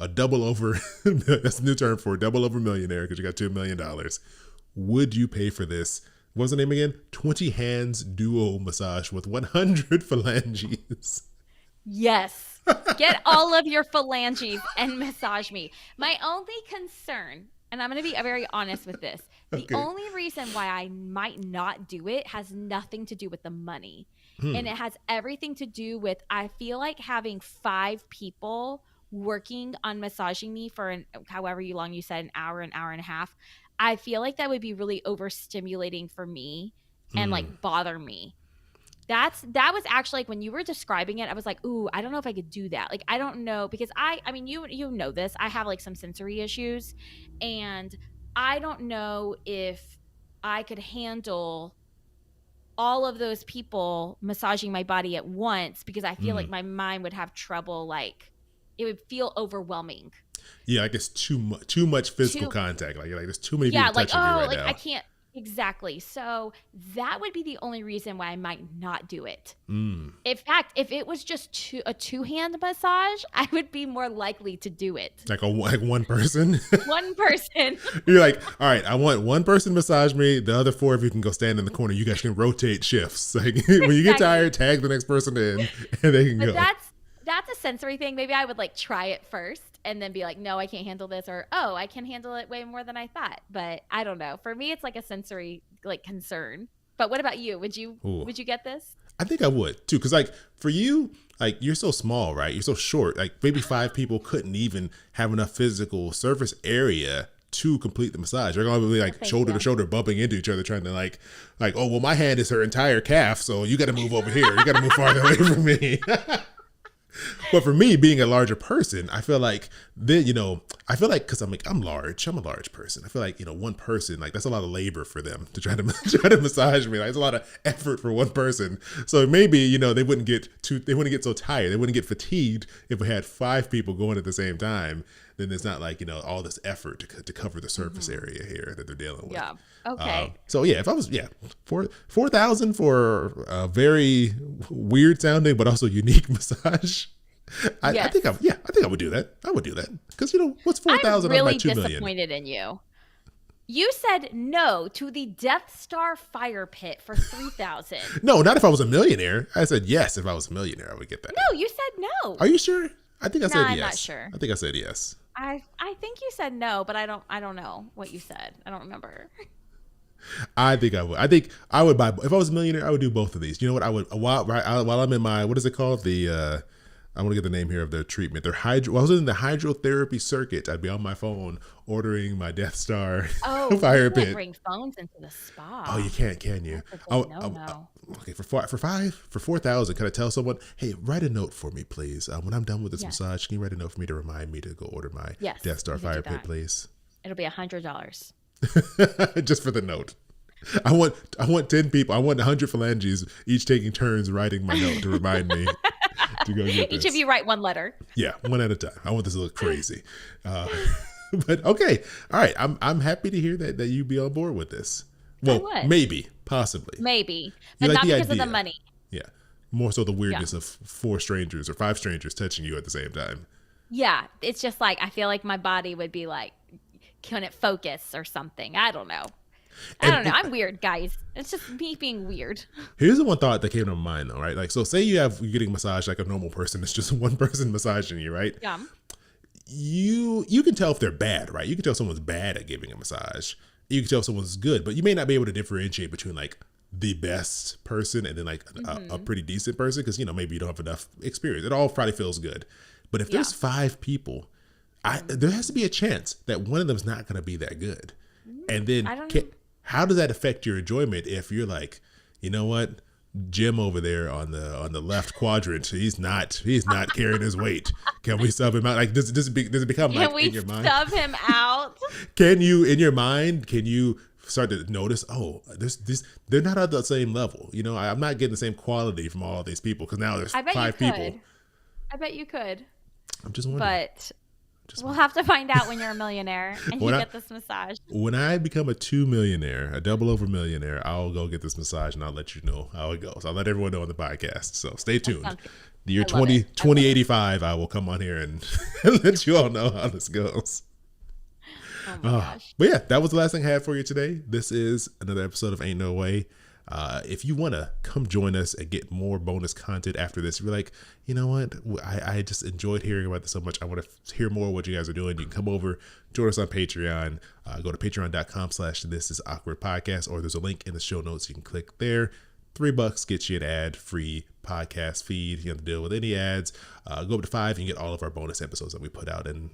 a double over, that's a new term for a double over millionaire because you got $2 million, would you pay for this? What's the name again? 20 hands duo massage with 100 phalanges. Yes. Get all of your phalanges and massage me. My only concern, and I'm going to be very honest with this, the Okay. only reason why I might not do it has nothing to do with the money. And Hmm. it has everything to do with I feel like having 5 people working on massaging me for however long you said, an hour and a half. I feel like that would be really overstimulating for me and Hmm. like bother me. That was actually like when you were describing it, I was like, ooh, I don't know if I could do that. Like I don't know because I mean you know this. I have like some sensory issues and I don't know if I could handle all of those people massaging my body at once because I feel Hmm. like my mind would have trouble like it would feel overwhelming. Yeah, I guess too much physical Too contact. Like there's too many Yeah, people like, touching me oh, right like I now. can't exactly. So that would be the only reason why I might not do it. Hmm. In fact, if it was just a two-hand massage, I would be more likely to do it. Like one person. One person. You're like, all right, I want one person to massage me. The other four of you can go stand in the corner. You guys can rotate shifts. Like when you get Exactly. tired, tag the next person in, and they can But go. that's a sensory thing. Maybe I would like try it first and then be like, no, I can't handle this, or oh, I can handle it way more than I thought. But I don't know. For me, it's like a sensory like concern. But what about you? Would you Ooh. would you get this? I think I would too, because like for you, like you're so small, right? You're so short. Like maybe 5 people couldn't even have enough physical surface area to complete the massage. They're gonna be Well, like thank shoulder you. to shoulder, bumping into each other, trying to like, oh well, my hand is her entire calf, so you got to move over here. You got to move farther away from me. But for me, being a larger person, I feel like then, I feel like because I'm large, I'm a large person. I feel like, one person, like that's a lot of labor for them to try to try to massage me. Like it's a lot of effort for one person. So maybe, they wouldn't get so tired. They wouldn't get fatigued if we had 5 people going at the same time. Then it's not like, all this effort to cover the surface area here that they're dealing with. Yeah. Okay. So yeah, if I was, 4,000 for a very weird sounding, but also unique massage. I think I would do that. I would do that. Because, what's 4,000 I'm on my really 2 million? disappointed in you. You said no to the Death Star fire pit for 3,000. No, not if I was a millionaire. I said yes. If I was a millionaire, I would get that. No, you said no. Are you sure? I think I said yes. I'm not sure. I think I said yes. I think you said no, but I don't know what you said. I don't remember. I think I would. I think I would buy, if I was a millionaire, I would do both of these. You know what? I would, while I'm in my, what is it called? I want to get the name here of their treatment. While I was in the hydrotherapy circuit, I'd be on my phone ordering my Death Star fire pit. Bring phones into the spa. Oh, you can't, can you? No. Okay, for 4,000, can I tell someone, hey, write a note for me, please? When I'm done with this massage, can you write a note for me to remind me to go order my Death Star fire pit, please? It'll be $100. Just for the note. I want 10 people. I want 100 phalanges, each taking turns writing my note to remind me to go get this. Each of you write one letter. Yeah, one at a time. I want this to look crazy. But okay, all right. I'm happy to hear that you'd be on board with this. Well, maybe, possibly, but not because of the money. Yeah, more so the weirdness of 4 strangers or 5 strangers touching you at the same time. Yeah, it's just like I feel like my body would be like, can it focus or something? I don't know. I'm weird, guys. It's just me being weird. Here's the one thought that came to my mind, though, right? Like, so say you're getting massaged like a normal person. It's just one person massaging you, right? Yeah. You can tell if they're bad, right? You can tell someone's bad at giving a massage. You can tell if someone's good, but you may not be able to differentiate between like the best person and then like a pretty decent person because, maybe you don't have enough experience. It all probably feels good. But if there's 5 people, there has to be a chance that one of them's not going to be that good. And then how does that affect your enjoyment if you're like, you know what, Jim over there on the left quadrant, he's not carrying his weight. Can we sub him out? Like does it become like in your mind? Can we sub him out? Can you in your mind start to notice? Oh, they're not at the same level. I'm not getting the same quality from all these people because now there's 5 people. I bet you could. I'm just wondering. But we'll have to find out when you're a millionaire and you get this massage. When I become a 2 millionaire, a double over millionaire, I'll go get this massage and I'll let you know how it goes. I'll let everyone know on the podcast. So stay tuned. The year 2085, I will come on here and let you all know how this goes. Oh my gosh. But yeah, that was the last thing I had for you today. This is another episode of Ain't No Way. If you want to come join us and get more bonus content after this, you're like, you know what? I just enjoyed hearing about this so much. I want to hear more of what you guys are doing. You can come over, join us on Patreon. Go to patreon.com/thisisawkwardpodcast, or there's a link in the show notes. You can click there. $3 gets you an ad-free podcast feed. You don't have to deal with any ads. Go up to 5, you can get all of our bonus episodes that we put out and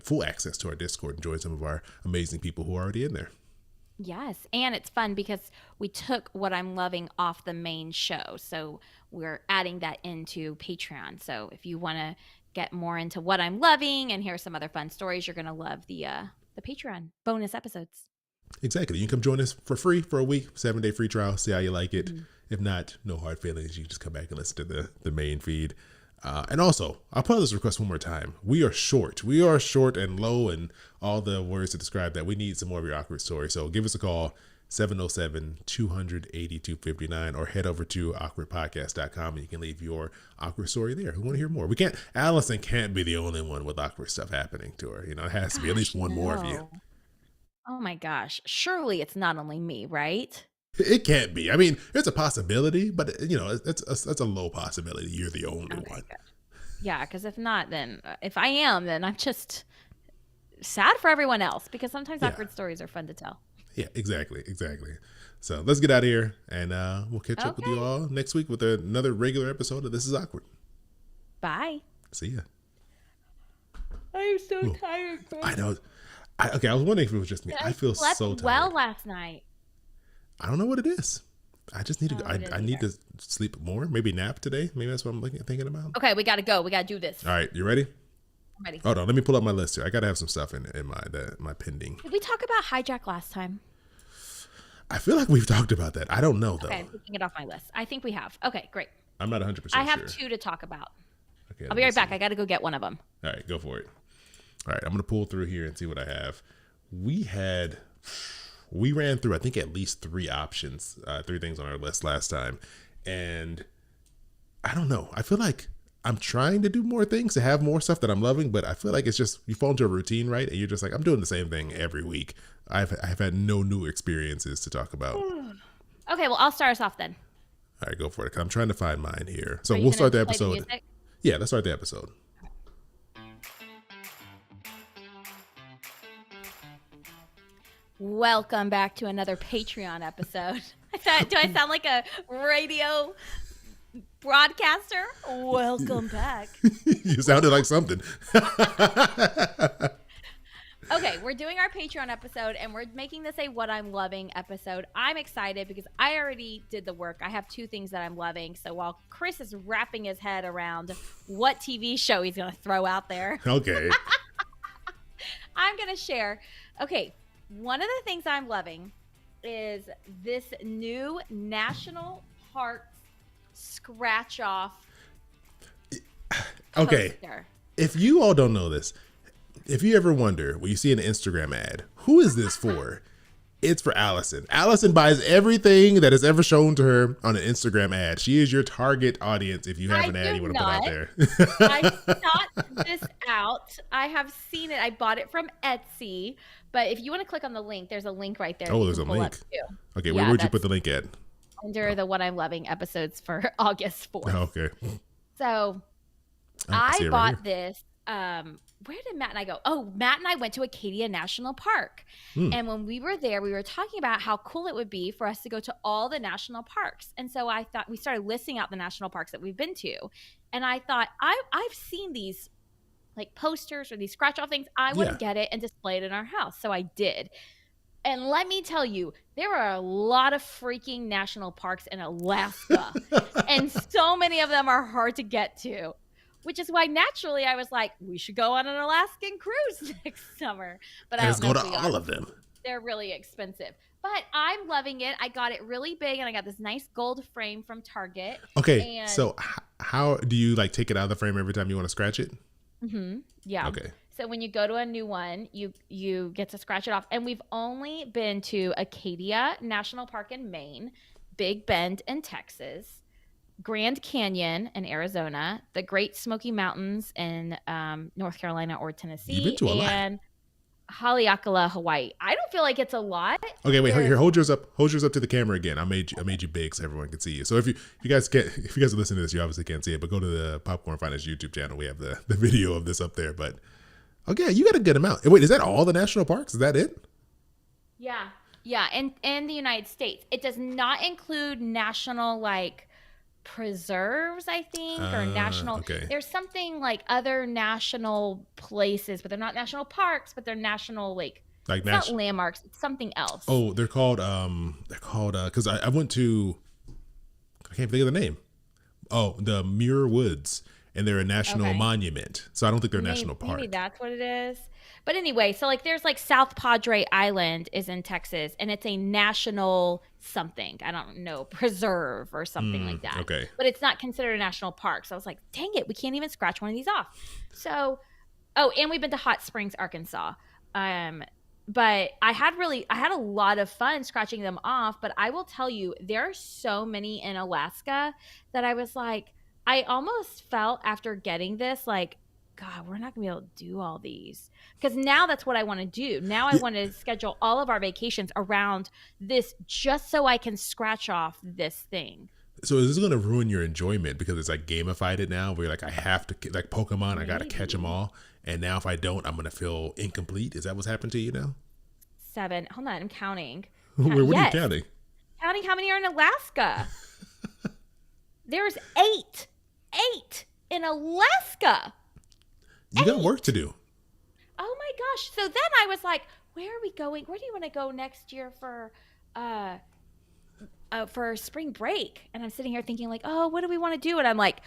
full access to our Discord and join some of our amazing people who are already in there. Yes, and it's fun because we took What I'm Loving off the main show, so we're adding that into Patreon. So if you want to get more into What I'm Loving and hear some other fun stories, you're going to love the Patreon bonus episodes. Exactly. You can come join us for free for a week, 7-day free trial, see how you like it. If not, no hard feelings. You can just come back and listen to the main feed. And also, I'll put this request one more time. We are short. We are short and low and all the words to describe that. We need some more of your awkward stories. So give us a call, 707-200-8259, or head over to awkwardpodcast.com and you can leave your awkward story there. We want to hear more. Allison can't be the only one with awkward stuff happening to her. It has to be at least one more of you. Oh my gosh. Surely it's not only me, right? It can't be. I mean, it's a possibility, but it's a low possibility. You're the only one. Good. Yeah, because if not, then if I am, then I'm just sad for everyone else because sometimes awkward stories are fun to tell. Yeah, exactly. So let's get out of here and we'll catch up with you all next week with another regular episode of This Is Awkward. Bye. See ya. I'm so tired. I know. I was wondering if it was just me. I feel so tired. Well last night. I don't know what it is. I just need to. Oh, I didn't I need either. to sleep more. Maybe nap today. Maybe that's what I'm thinking about. Okay, we gotta go. We gotta do this. All right, you ready? I'm ready. Hold on, let me pull up my list here. I gotta have some stuff in my pending. Did we talk about hijack last time? I feel like we've talked about that. I don't know Okay, though. I'm taking it off my list. I think we have. Okay, great. I'm not 100 I percent have sure. two to talk about. Okay, I'll let be me right back. see. I gotta go get one of them. All right, go for it. All right, I'm gonna pull through here and see what I have. We ran through I think at least three options, three things on our list last time, and I don't know. I feel like I'm trying to do more things to have more stuff that I'm loving, but I feel like it's just you fall into a routine, right? And you're just like, I'm doing the same thing every week. I've had no new experiences to talk about. Okay, well, I'll start us off then. All right, go for it. 'Cause I'm trying to find mine here. So Are you we'll gonna start the play the episode. music? Yeah, let's start the episode. Welcome back to another Patreon episode. Do I sound like a radio broadcaster? Welcome back. You sounded like something. Okay, we're doing our Patreon episode, and we're making this a What I'm Loving episode. I'm excited because I already did the work. I have two things that I'm loving. So while Chris is wrapping his head around what TV show he's going to throw out there, Okay. I'm going to share. Okay, one of the things I'm loving is this new National Parks scratch off Okay. poster. If you all don't know this, if you ever wonder when you see an Instagram ad, who is this for? It's for Allison. Allison buys everything that is ever shown to her on an Instagram ad. She is your target audience if you have an ad you want to put out there. I sought this out. I have seen it. I bought it from Etsy. But if you want to click on the link, there's a link right there. Oh, you there's can a pull link. up too. Okay, Yeah, where'd you put that's the link at? under the What I'm Loving episodes for August 4th. Oh, okay. So I see I it right bought here. this. Where did Matt and I go? Oh, Matt and I went to Acadia National Park. And when we were there, we were talking about how cool it would be for us to go to all the national parks. And so I thought we started listing out the national parks that we've been to. And I thought, I've seen these like posters or these scratch off things. I want to get it and display it in our house. So I did. And let me tell you, there are a lot of freaking national parks in Alaska. And so many of them are hard to get to. Which is why naturally I was like, we should go on an Alaskan cruise next summer. But I Let's don't go know to if we all are. of them. They're really expensive. But I'm loving it. I got it really big, and I got this nice gold frame from Target. Okay, And so how do you like take it out of the frame every time you want to scratch it? yeah. Okay. So when you go to a new one, you get to scratch it off. And we've only been to Acadia National Park in Maine, Big Bend in Texas, Grand Canyon in Arizona, the Great Smoky Mountains in North Carolina or Tennessee, You've been to a lot. and Haleakala, Hawaii. I don't feel like it's a lot. Okay, wait. Here, hold yours up. Hold yours up to the camera again. I made you big so everyone can see you. So if you guys are listening to this, you obviously can't see it. But go to the Popcorn Finance YouTube channel. We have the video of this up there. But okay, you got a good amount. Wait, is that all the national parks? Is that it? Yeah. Yeah. And in the United States, it does not include national like preserves, I think, or national. Okay. There's something like other national places, but they're not national parks, but they're national it's not landmarks. It's something else. Oh, they're called because I went to, I can't think of the name. Oh, the Muir Woods, and they're a national monument. So I don't think they're a national park. Maybe that's what it is. But anyway, so like there's like South Padre Island is in Texas, and it's a national something. I don't know, preserve or something like that. Okay. But it's not considered a national park. So I was like, dang it, we can't even scratch one of these off. So, and we've been to Hot Springs, Arkansas. But I had a lot of fun scratching them off. But I will tell you, there are so many in Alaska that I was like, I almost felt after getting this, like, God, we're not going to be able to do all these. Because now that's what I want to do. Now I want to schedule all of our vacations around this just so I can scratch off this thing. So is this going to ruin your enjoyment because it's like gamified it now where you're like, I have to, like Pokemon, I got to catch them all. And now if I don't, I'm going to feel incomplete. Is that what's happened to you now? 7. Hold on, I'm counting. What are you counting? Counting how many are in Alaska. There's 8. 8 in Alaska. You got work to do. Oh my gosh. So then I was like, where are we going? Where do you want to go next year for for spring break, and I'm sitting here thinking like, oh, what do we want to do? And I'm like,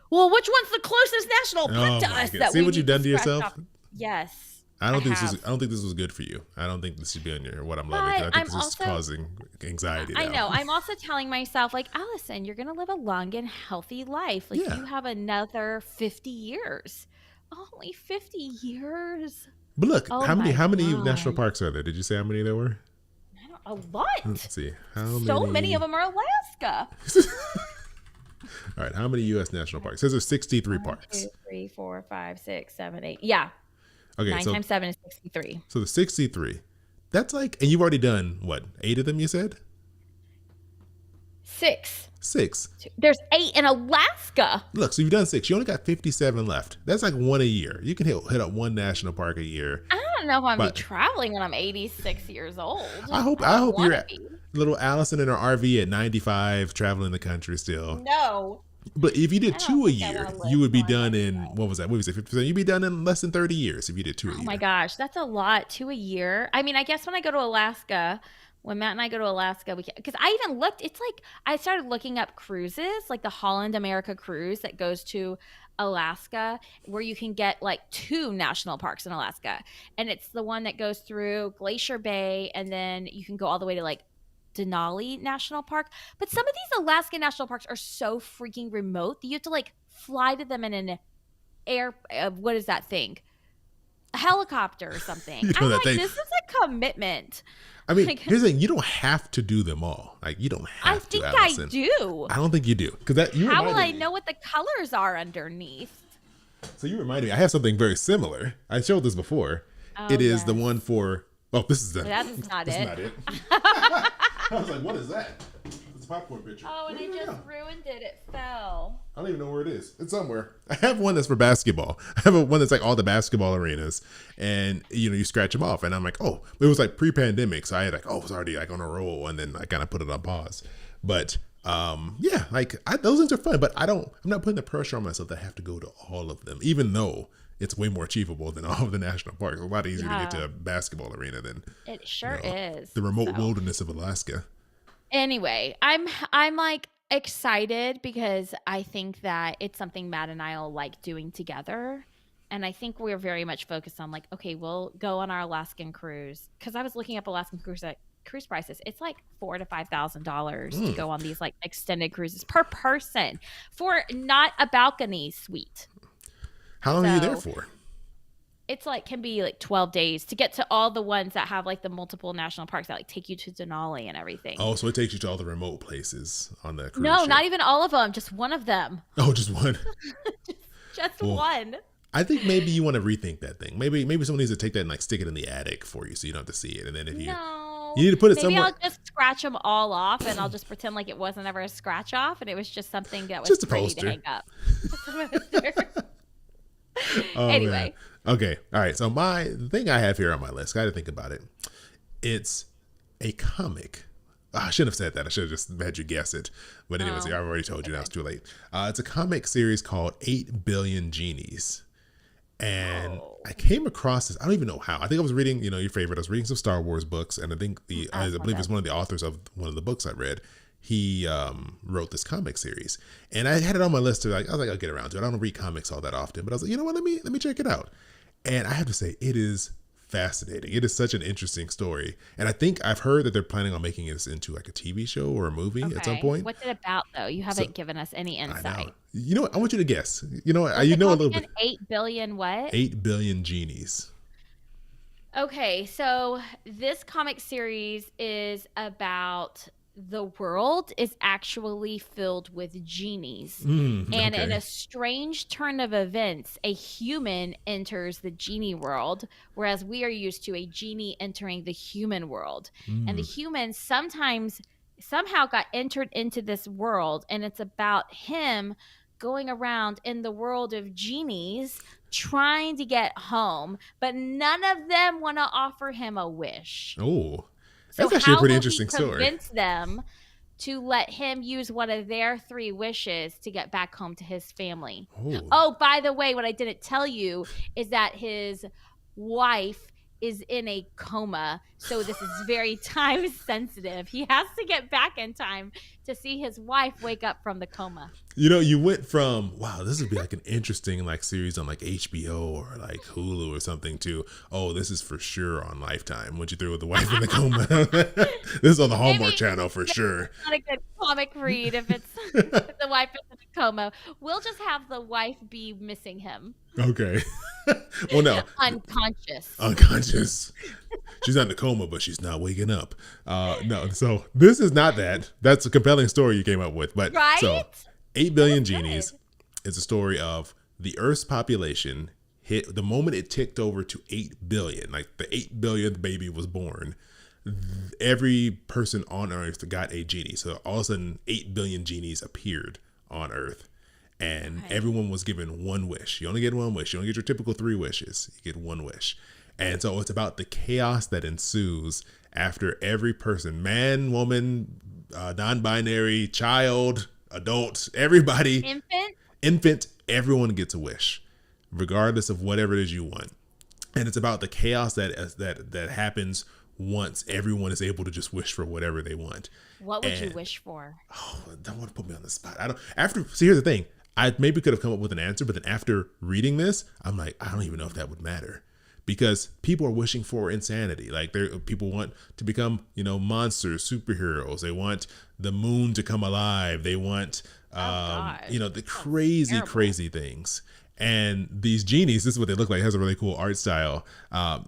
well, which one's the closest national park Oh to my us god! that See we what you've need to done to scratch yourself. off? Yes, I I don't think this have. was. I don't think this was good for you. I don't think this should be on your what I'm loving, because But I think I'm this is also, causing anxiety I now. know, I'm also telling myself, like, Allison, you're going to live a long and healthy life. Like, Yeah, you have another 50 years. Only 50 years. but look, Oh how many my how many national God. parks are there? Did you say how many there were? I don't, a lot. Let's see. How So many of many? them are Alaska. All right, how many U.S. national parks? It says there's 63 One, parks. 2, 3, 4, 5, 6, 7, 8. Yeah. Okay, 9 times 7 is 63. so the 63. That's like, and you've already done what? 8 of them, you said? 6. 6. There's 8 in Alaska. Look, so you've done 6. You only got 57 left. That's like one a year. You can hit up one national park a year. I don't know if I'm gonna be But traveling when I'm 86 years old. I hope I don't you're want to at be. little Allison in her RV at 95 traveling the country still. No, But if you did I don't 2 a think I year, want to live you would be till I'm done in, 95. what was that? What was it? 50%? You'd be done in less than 30 years if you did 2 a Oh my year. gosh, that's a lot. 2 a year. I mean, I guess when I go to Alaska, when Matt and I go to Alaska, we can, because I even looked. It's like I started looking up cruises, like the Holland America cruise that goes to Alaska, where you can get like 2 national parks in Alaska, and it's the one that goes through Glacier Bay, and then you can go all the way to like Denali National Park. But some of these Alaska national parks are so freaking remote that you have to like fly to them in an air. What is that thing? A helicopter or something. You know I'm that like, thing. this is a commitment. I mean, Like, here's the thing. You don't have to do them all. Like, you don't I have to, think I Allison. do. I don't think you do. Because that, you How will I reminded me. know what the colors are underneath? So you reminded me. I have something very similar. I showed this before. Oh, It is the yes. one for, oh, this is the, That is not this is it. not it. I was like, what is that? It's a popcorn picture. Oh, and Where I did it just go? ruined it. It fell. I don't even know where it is. It's somewhere. I have one that's for basketball. I have one that's like all the basketball arenas, and you scratch them off. And I'm like, oh, it was like pre-pandemic, so I had like, oh, it was already like on a roll, and then I kind of put it on pause. But yeah, like those things are fun, but I'm not putting the pressure on myself that I have to go to all of them, even though it's way more achievable than all of the national parks. It's a lot easier to get to a basketball arena than It sure is. the remote So, wilderness of Alaska. anyway, I'm like excited because I think that it's something Matt and I'll like doing together. And I think we're very much focused on like, okay, we'll go on our Alaskan cruise. Because I was looking up Alaskan cruise prices. It's like $4,000 to $5,000 to go on these like extended cruises per person for not a balcony suite. How long are you there So for? it's like can be like 12 days to get to all the ones that have like the multiple national parks that like take you to Denali and everything. Oh, so it takes you to all the remote places on the cruise No, ship. not even all of them, just one of them. Oh, just one. Just Well, one. I think maybe you want to rethink that thing. Maybe someone needs to take that and like stick it in the attic for you, so you don't have to see it. And then if No. you need to put it Maybe somewhere, I'll just scratch them all off and I'll just pretend like it wasn't ever a scratch off and it was just something that was Just a pretty poster. to hang up. Just a poster. oh Anyway. man. Okay, all right. So the thing I have here on my list, I got to think about it. It's a comic. I shouldn't have said that. I should have just had you guess it. But anyways, Oh, I've already told you now. okay. It's too late. It's a comic series called 8 Billion Genies. And Oh, I came across this. I don't even know how. I think I was reading, your favorite. I was reading some Star Wars books, and I think I love believe that. it's one of the authors of one of the books I read. He wrote this comic series, and I had it on my list to I was like, I'll get around to it. I don't read comics all that often, but I was like, you know what? Let me check it out. And I have to say, it is fascinating. It is such an interesting story, and I think I've heard that they're planning on making this into like a TV show or a movie at some okay. point. What's it about though? You So haven't given us any I know. insight. You know what? I want you to guess. You know what? What's You it know a called little again? bit. 8 billion what? 8 billion genies. Okay, so this comic series is about the world is actually filled with genies. And in Okay. a strange turn of events, a human enters the genie world, whereas we are used to a genie entering the human world. And the Mm. human somehow got entered into this world, and it's about him going around in the world of genies trying to get home, but none of them want to offer him a wish. Oh, So that's actually a how pretty will he interesting story. convince them to let him use one of their 3 wishes to get back home to his family? Oh, Oh, by the way, what I didn't tell you is that his wife is in a coma, so this is very time sensitive. He has to get back in time to see his wife wake up from the coma. You know, you went from wow, this would be like an interesting like series on like HBO or like Hulu or something to oh, this is for sure on Lifetime. What you threw with the wife in the coma. This is on the Hallmark Maybe Channel for sure. not a good comic read if it's if the wife is in a coma. We'll just have the wife be missing him. Okay. Well, no, Unconscious. unconscious. She's not in a coma, but she's not waking up. No, so this is not that. That's a compelling story you came up with. But Right? so 8 billion That was genies good. is a story of the Earth's population hit the moment it ticked over to 8 billion, like the 8 billionth baby was born. Every person on Earth got a genie. So all of a sudden, 8 billion genies appeared on Earth. And Okay. everyone was given one wish. You only get one wish. You don't get your typical 3 wishes. You get one wish. And so it's about the chaos that ensues after every person, man, woman, non-binary, child, adult, everybody, Infant? infant, everyone gets a wish, regardless of whatever it is you want. And it's about the chaos that happens once everyone is able to just wish for whatever they want. What would you And wish for? oh, don't want to put me on the spot. I don't. After see, here's the thing. I maybe could have come up with an answer, but then after reading this, I'm like, I don't even know if that would matter, because people are wishing for insanity. Like people want to become, monsters, superheroes. They want the moon to come alive. They want, Oh gosh. the crazy, Terrible. crazy things. And these genies, this is what they look like. It has a really cool art style.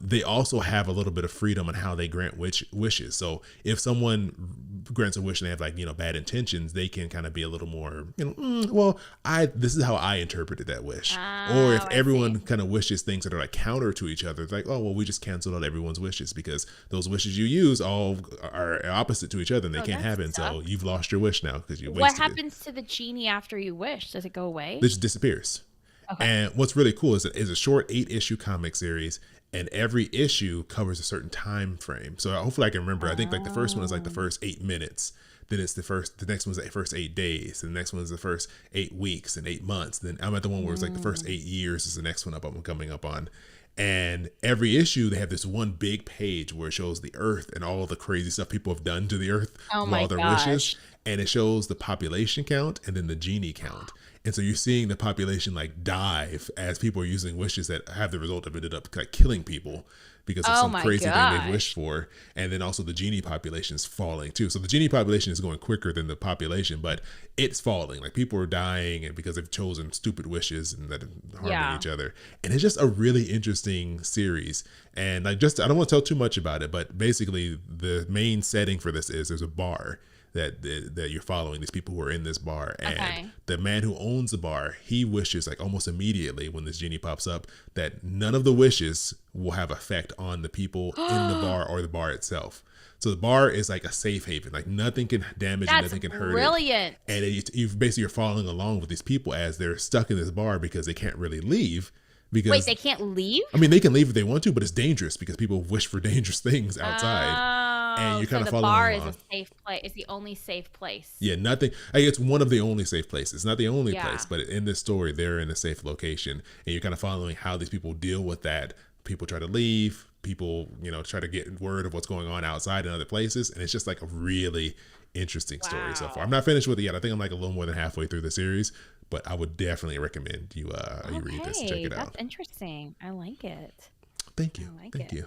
They also have a little bit of freedom on how they grant wishes. So if someone grants a wish and they have bad intentions, they can kind of be a little more, well, this is how I interpreted that wish. Or if Oh, I everyone see. kind of wishes things that are like counter to each other, it's like, oh, well, we just canceled out everyone's wishes because those wishes you use all are opposite to each other and they Oh, can't that happen. So sucks. you've lost your wish now because you What wasted it. happens to the genie after you wish? Does it go away? It just disappears. Okay. And what's really cool is that it's a short 8-issue comic series, and every issue covers a certain time frame. So hopefully I can remember. I think like the first one is like the Oh. first 8 minutes. Then it's the next one's the first 8 days. And the next one's the first 8 weeks and 8 months. Then I'm at the one where it's like the first Mm. 8 years is the next one I'm coming up on. And every issue, they have this one big page where it shows the Earth and all the crazy stuff people have done to the Earth Oh with my all their wishes. gosh. And it shows the population count and then the genie count. And so you're seeing the population like dive as people are using wishes that have the result of ended up like killing people because of Oh some my crazy thing they've wished gosh. for. And then also the genie population is falling too. So the genie population is going quicker than the population, but it's falling. Like people are dying and because they've chosen stupid wishes and that are harming Yeah. each other. And it's just a really interesting series. And I don't want to tell too much about it, but basically the main setting for this is there's a bar that you're following these people who are in this bar, and Okay. the man who owns the bar, he wishes like almost immediately when this genie pops up that none of the wishes will have effect on the people in the bar or the bar itself. So the bar is like a safe haven, like nothing can damage it, That's nothing can hurt it. brilliant. And you basically are following along with these people as they're stuck in this bar because they can't really leave Wait, because they can't leave? I mean they can leave if they want to, but it's dangerous because people wish for dangerous things outside, and Oh, you're so kind of the following bar is a along. safe place. It's the only safe place. Yeah, nothing. Like, it's one of the only safe places. Not the only Yeah. place, but in this story, they're in a safe location, and you're kind of following how these people deal with that. People try to leave. People, try to get word of what's going on outside in other places, and it's just like a really interesting story so far. I'm Wow. not finished with it yet. I think I'm like a little more than halfway through the series, but I would definitely recommend you read this and check Okay, it that's out. interesting. I like it. Thank I you, like thank it. you.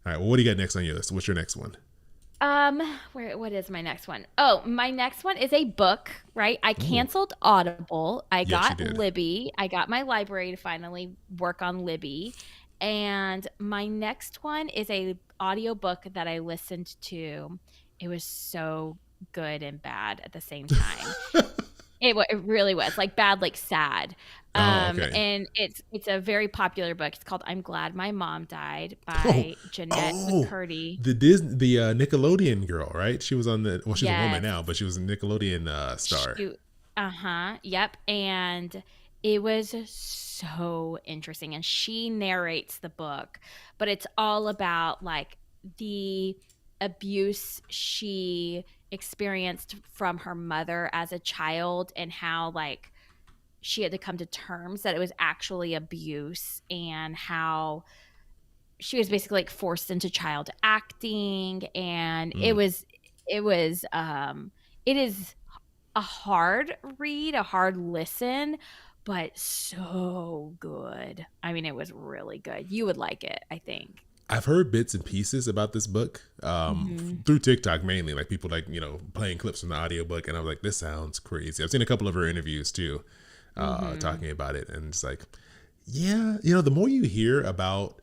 All right, well, what do you got next on your list? What's your next one? What is my next one? Oh, my next one is a book, right? I Ooh, canceled Audible. I yes, you got did. Libby. I got my library to finally work on Libby. And my next one is a audiobook that I listened to. It was so good and bad at the same time. It really was like bad, like sad. Oh, okay. And it's a very popular book. It's called I'm Glad My Mom Died Oh, by Jeanette oh, McCurdy. the Nickelodeon girl, right? She was on she's a woman Yes. now, but she was a Nickelodeon star. Shoot. Uh-huh. Yep. And it was so interesting. And she narrates the book, but it's all about like the abuse she experienced from her mother as a child and how like she had to come to terms that it was actually abuse and how she was basically like forced into child acting, and Mm. it was it is a hard read, a hard listen, but so good. I mean, it was really good. You would like it, I think. I've heard bits and pieces about this book Mhm. through TikTok mainly, like people like, playing clips from the audiobook. And I was like, this sounds crazy. I've seen a couple of her interviews too, Mhm. talking about it. And it's like, yeah, the more you hear about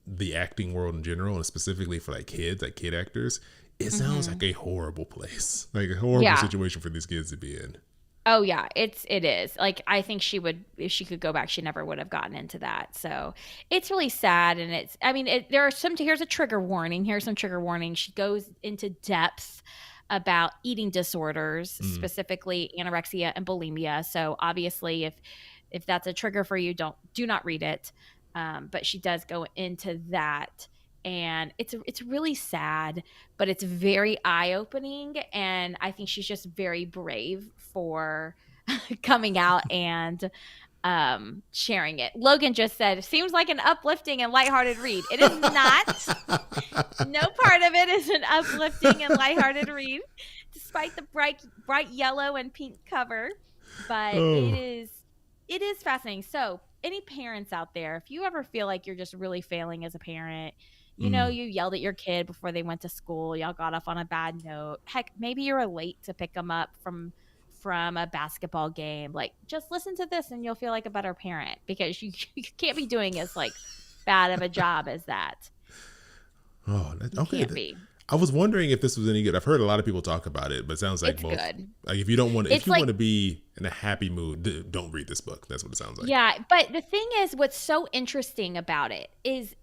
the acting world in general, and specifically for like kids, like kid actors, it sounds like Mhm. a horrible place, like a horrible Yeah. situation for these kids to be in. Oh yeah, it is. Like I think she would, if she could go back, she never would have gotten into that. So it's really sad, and it's. I mean, there are some. Here's a trigger warning. Here's some trigger warnings. She goes into depth about eating disorders, Mm. specifically anorexia and bulimia. So obviously, if that's a trigger for you, do not read it. But she does go into that, and it's really sad, but it's very eye opening, and I think she's just very brave for coming out and sharing it. Logan just said, "Seems like an uplifting and lighthearted read." It is not. No part of it is an uplifting and lighthearted read, despite the bright yellow and pink cover. But Oh. it is fascinating. So, any parents out there, if you ever feel like you're just really failing as a parent, Mm. you yelled at your kid before they went to school, y'all got off on a bad note. Heck, maybe you're late to pick them up from a basketball game. Like, just listen to this and you'll feel like a better parent, because you can't be doing as like bad of a job as that. Oh, You okay. can't be. I was wondering if this was any good. I've heard a lot of people talk about it, but it sounds like It's both. good. Like if you don't want, if It's you like, want to be in a happy mood, don't read this book. That's what it sounds like. yeah, but the thing is, what's so interesting about it is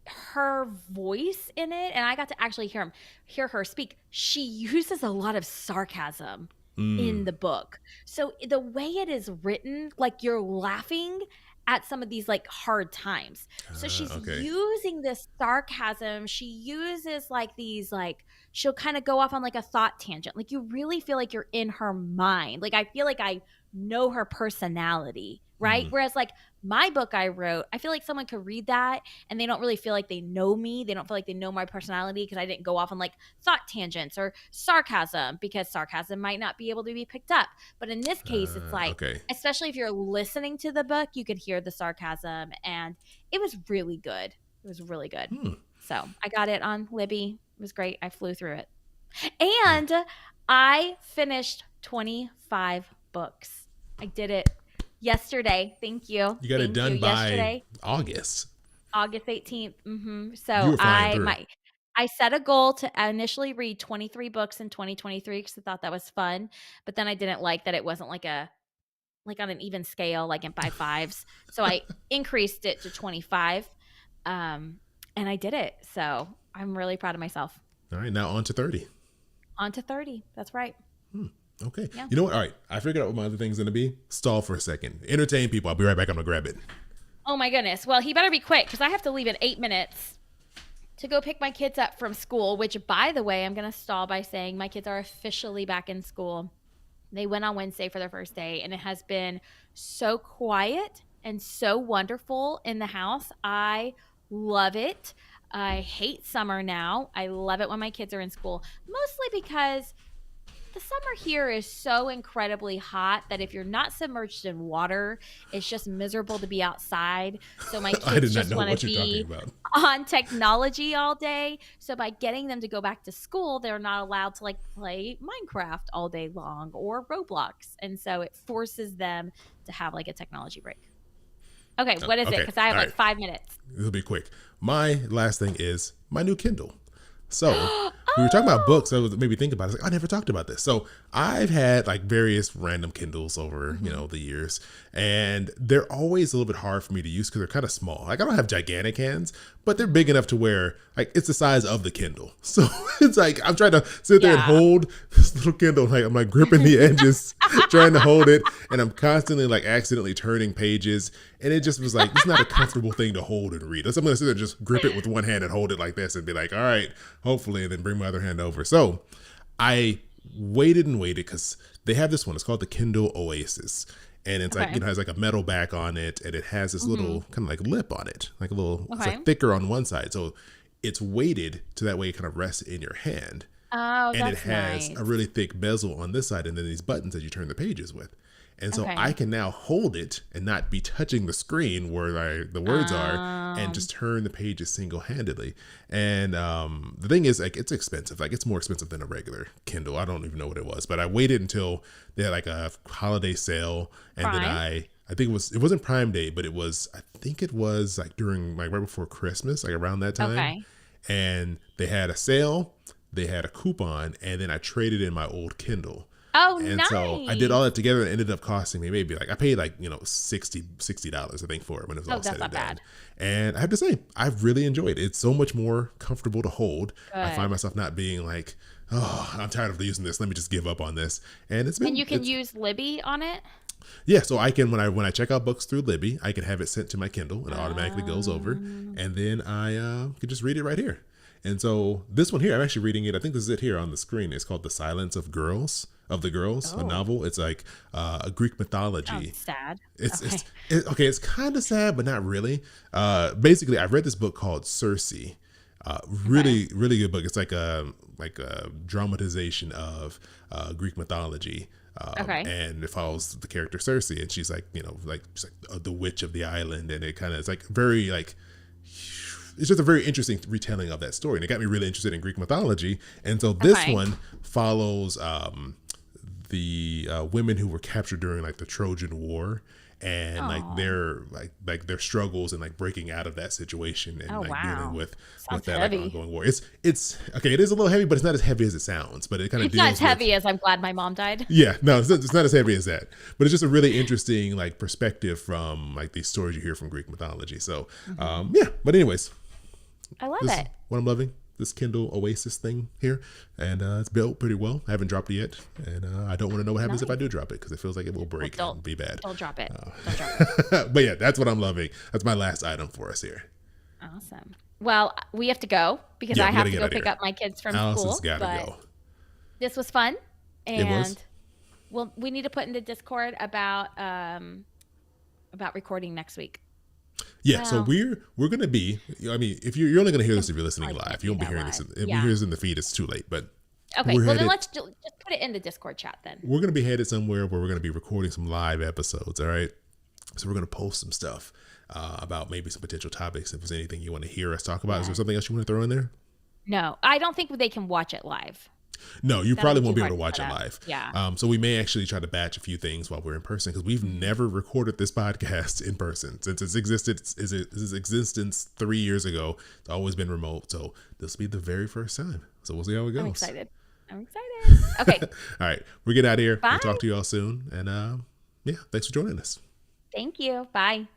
her voice in it, and I got to actually hear her speak. She uses a lot of sarcasm in Mm. the book. So the way it is written, like you're laughing at some of these like hard times. So she's Okay. using this sarcasm. She uses like these like, she'll kind of go off on like a thought tangent. Like you really feel like you're in her mind. Like I feel like I know her personality, right? Mm. Whereas like my book I wrote, I feel like someone could read that and they don't really feel like they know me. They don't feel like they know my personality because I didn't go off on like thought tangents or sarcasm, because sarcasm might not be able to be picked up. But in this case, it's like, Okay. especially if you're listening to the book, you could hear the sarcasm, and it was really good. It was really good. Hmm. So I got it on Libby. It was great. I flew through it. Hmm. And I finished 25 books. I did it yesterday. Thank you. You got it Thank you. done by Yesterday, August. August 18th. You So were flying through. I set a goal to initially read 23 books in 2023 because I thought that was fun. But then I didn't like that it wasn't like on an even scale, like in by fives. So I increased it to 25. And I did it. So I'm really proud of myself. All right, now on to 30. On to 30. That's right. Hmm. Okay. Yeah. You know what? All right. I figured out what my other thing's going to be. Stall for a second. Entertain people. I'll be right back. I'm going to grab it. Oh my goodness. Well, he better be quick because I have to leave in 8 minutes to go pick my kids up from school, which, by the way, I'm going to stall by saying my kids are officially back in school. They went on Wednesday for their first day, and it has been so quiet and so wonderful in the house. I love it. I hate summer now. I love it when my kids are in school, mostly because the summer here is so incredibly hot that if you're not submerged in water, it's just miserable to be outside. So my I kids did not just know want to what you're talking be about. on technology all day. So by getting them to go back to school, they're not allowed to like play Minecraft all day long or Roblox. And so it forces them to have like a technology break. Okay, what is it? Okay. Because I have All like right. 5 minutes. This will be quick. My last thing is my new Kindle. So we were talking about Oh. books. I was maybe think about it. I was like, I never talked about this. So I've had like various random Kindles over, Mhm. the years, and they're always a little bit hard for me to use because they're kind of small. Like I don't have gigantic hands, but they're big enough to where like it's the size of the Kindle. So it's like I'm trying to sit there and Yeah. hold this little Kindle. Like I'm like gripping the edges, trying to hold it, and I'm constantly like accidentally turning pages. And it just was like, it's not a comfortable thing to hold and read. So I'm going to sit there and just grip it with one hand and hold it like this and be like, all right, hopefully, and then bring my other hand over. So I waited and waited because they have this one. It's called the Kindle Oasis. And it's like, Okay. has like a metal back on it, and it has this Mm-hmm. little kind of like lip on it, like a little, it's Okay. like thicker on one side. So it's weighted to that way it kind of rests in your hand. Oh, And it that's has nice. a really thick bezel on this side, and then these buttons that you turn the pages with. And so I Okay. can now hold it and not be touching the screen where the words are, and Um, just turn the pages single-handedly. And the thing is, like, it's expensive. Like, it's more expensive than a regular Kindle. I don't even know what it was, but I waited until they had like a holiday sale, and then Prime. I think it wasn't Prime Day, but I think it was like during, like, right before Christmas, like around that time, Okay. and they had a sale, they had a coupon, and then I traded in my old Kindle. Oh, And so I did all nice. that together, and it ended up costing me maybe, like, I paid like, $60 I think for it when it was Oh, all that's said and not done. bad. And I have to say, I've really enjoyed it. It's so much more comfortable to hold. I find Good. myself not being like, oh, I'm tired of using this. Let me just give up on this. And And you can it's use Libby on it? yeah. So I can, when I check out books through Libby, I can have it sent to my Kindle, and it automatically goes over, Um, and then I can just read it right here. And so this one here, I'm actually reading it. I think this is it here on the screen. It's called The Silence of Girls, a oh, novel. It's like a Greek sounds mythology. sad. It's Okay. it's okay. It's kind of sad, but not really. Basically, I read this book called Circe. Okay. Really, really good book. It's like a dramatization of Greek mythology. Okay. And it follows the character Circe, and she's like, she's like the witch of the island, and it kind of, it's like very like, it's just a very interesting retelling of that story, and it got me really interested in Greek mythology. And so this Okay. one follows the women who were captured during like the Trojan War, and like Oh. their struggles and like breaking out of that situation, and Oh, like dealing wow. with Sounds that like heavy. ongoing war. It's okay. It is a little heavy, but it's not as heavy as it sounds. But it kind of It's not as deals with, heavy as I'm glad my mom died. yeah, no, it's not as heavy as that, but it's just a really interesting like perspective from like these stories you hear from Greek mythology. So Hmm. yeah, but anyways, I love this is it. what I'm loving, this Kindle Oasis thing here, and it's built pretty well. I haven't dropped it yet, and I don't want to know what happens if I Nice. do drop it, because it feels like it will Well, break and be bad. don't drop it. Don't drop it. But yeah, that's what I'm loving. That's my last item for us here. Awesome. Well, we have to go because Yeah, I we got have to to get go out of pick here. up my kids from Allison's school. got to But go. this was fun, It was. and we need to put in the Discord about recording next week. Yeah, so Well, we're gonna be. I mean, if you're only gonna hear this if you're I listening can't live, you do won't be that hearing this. live. If you Yeah. hear this in the feed, it's too late. But Okay. we're Well, then headed. let's just put it in the Discord chat then. We're gonna be headed somewhere where we're gonna be recording some live episodes. All right. So we're gonna post some stuff about maybe some potential topics. If there's anything you want to hear us talk about, is there Yeah. something else you want to throw in there? No, I don't think they can watch it live. No, you That'll probably be won't too be able hard to watch set it up. live. Yeah. So we may actually try to batch a few things while we're in person, because we've never recorded this podcast in person since its existence 3 years ago. It's always been remote, so this will be the very first time. So we'll see how it I'm goes. excited. I'm excited. Okay. All right, we're getting out of here. We'll Bye. talk to you all soon, and yeah, thanks for joining us. Thank you. Bye.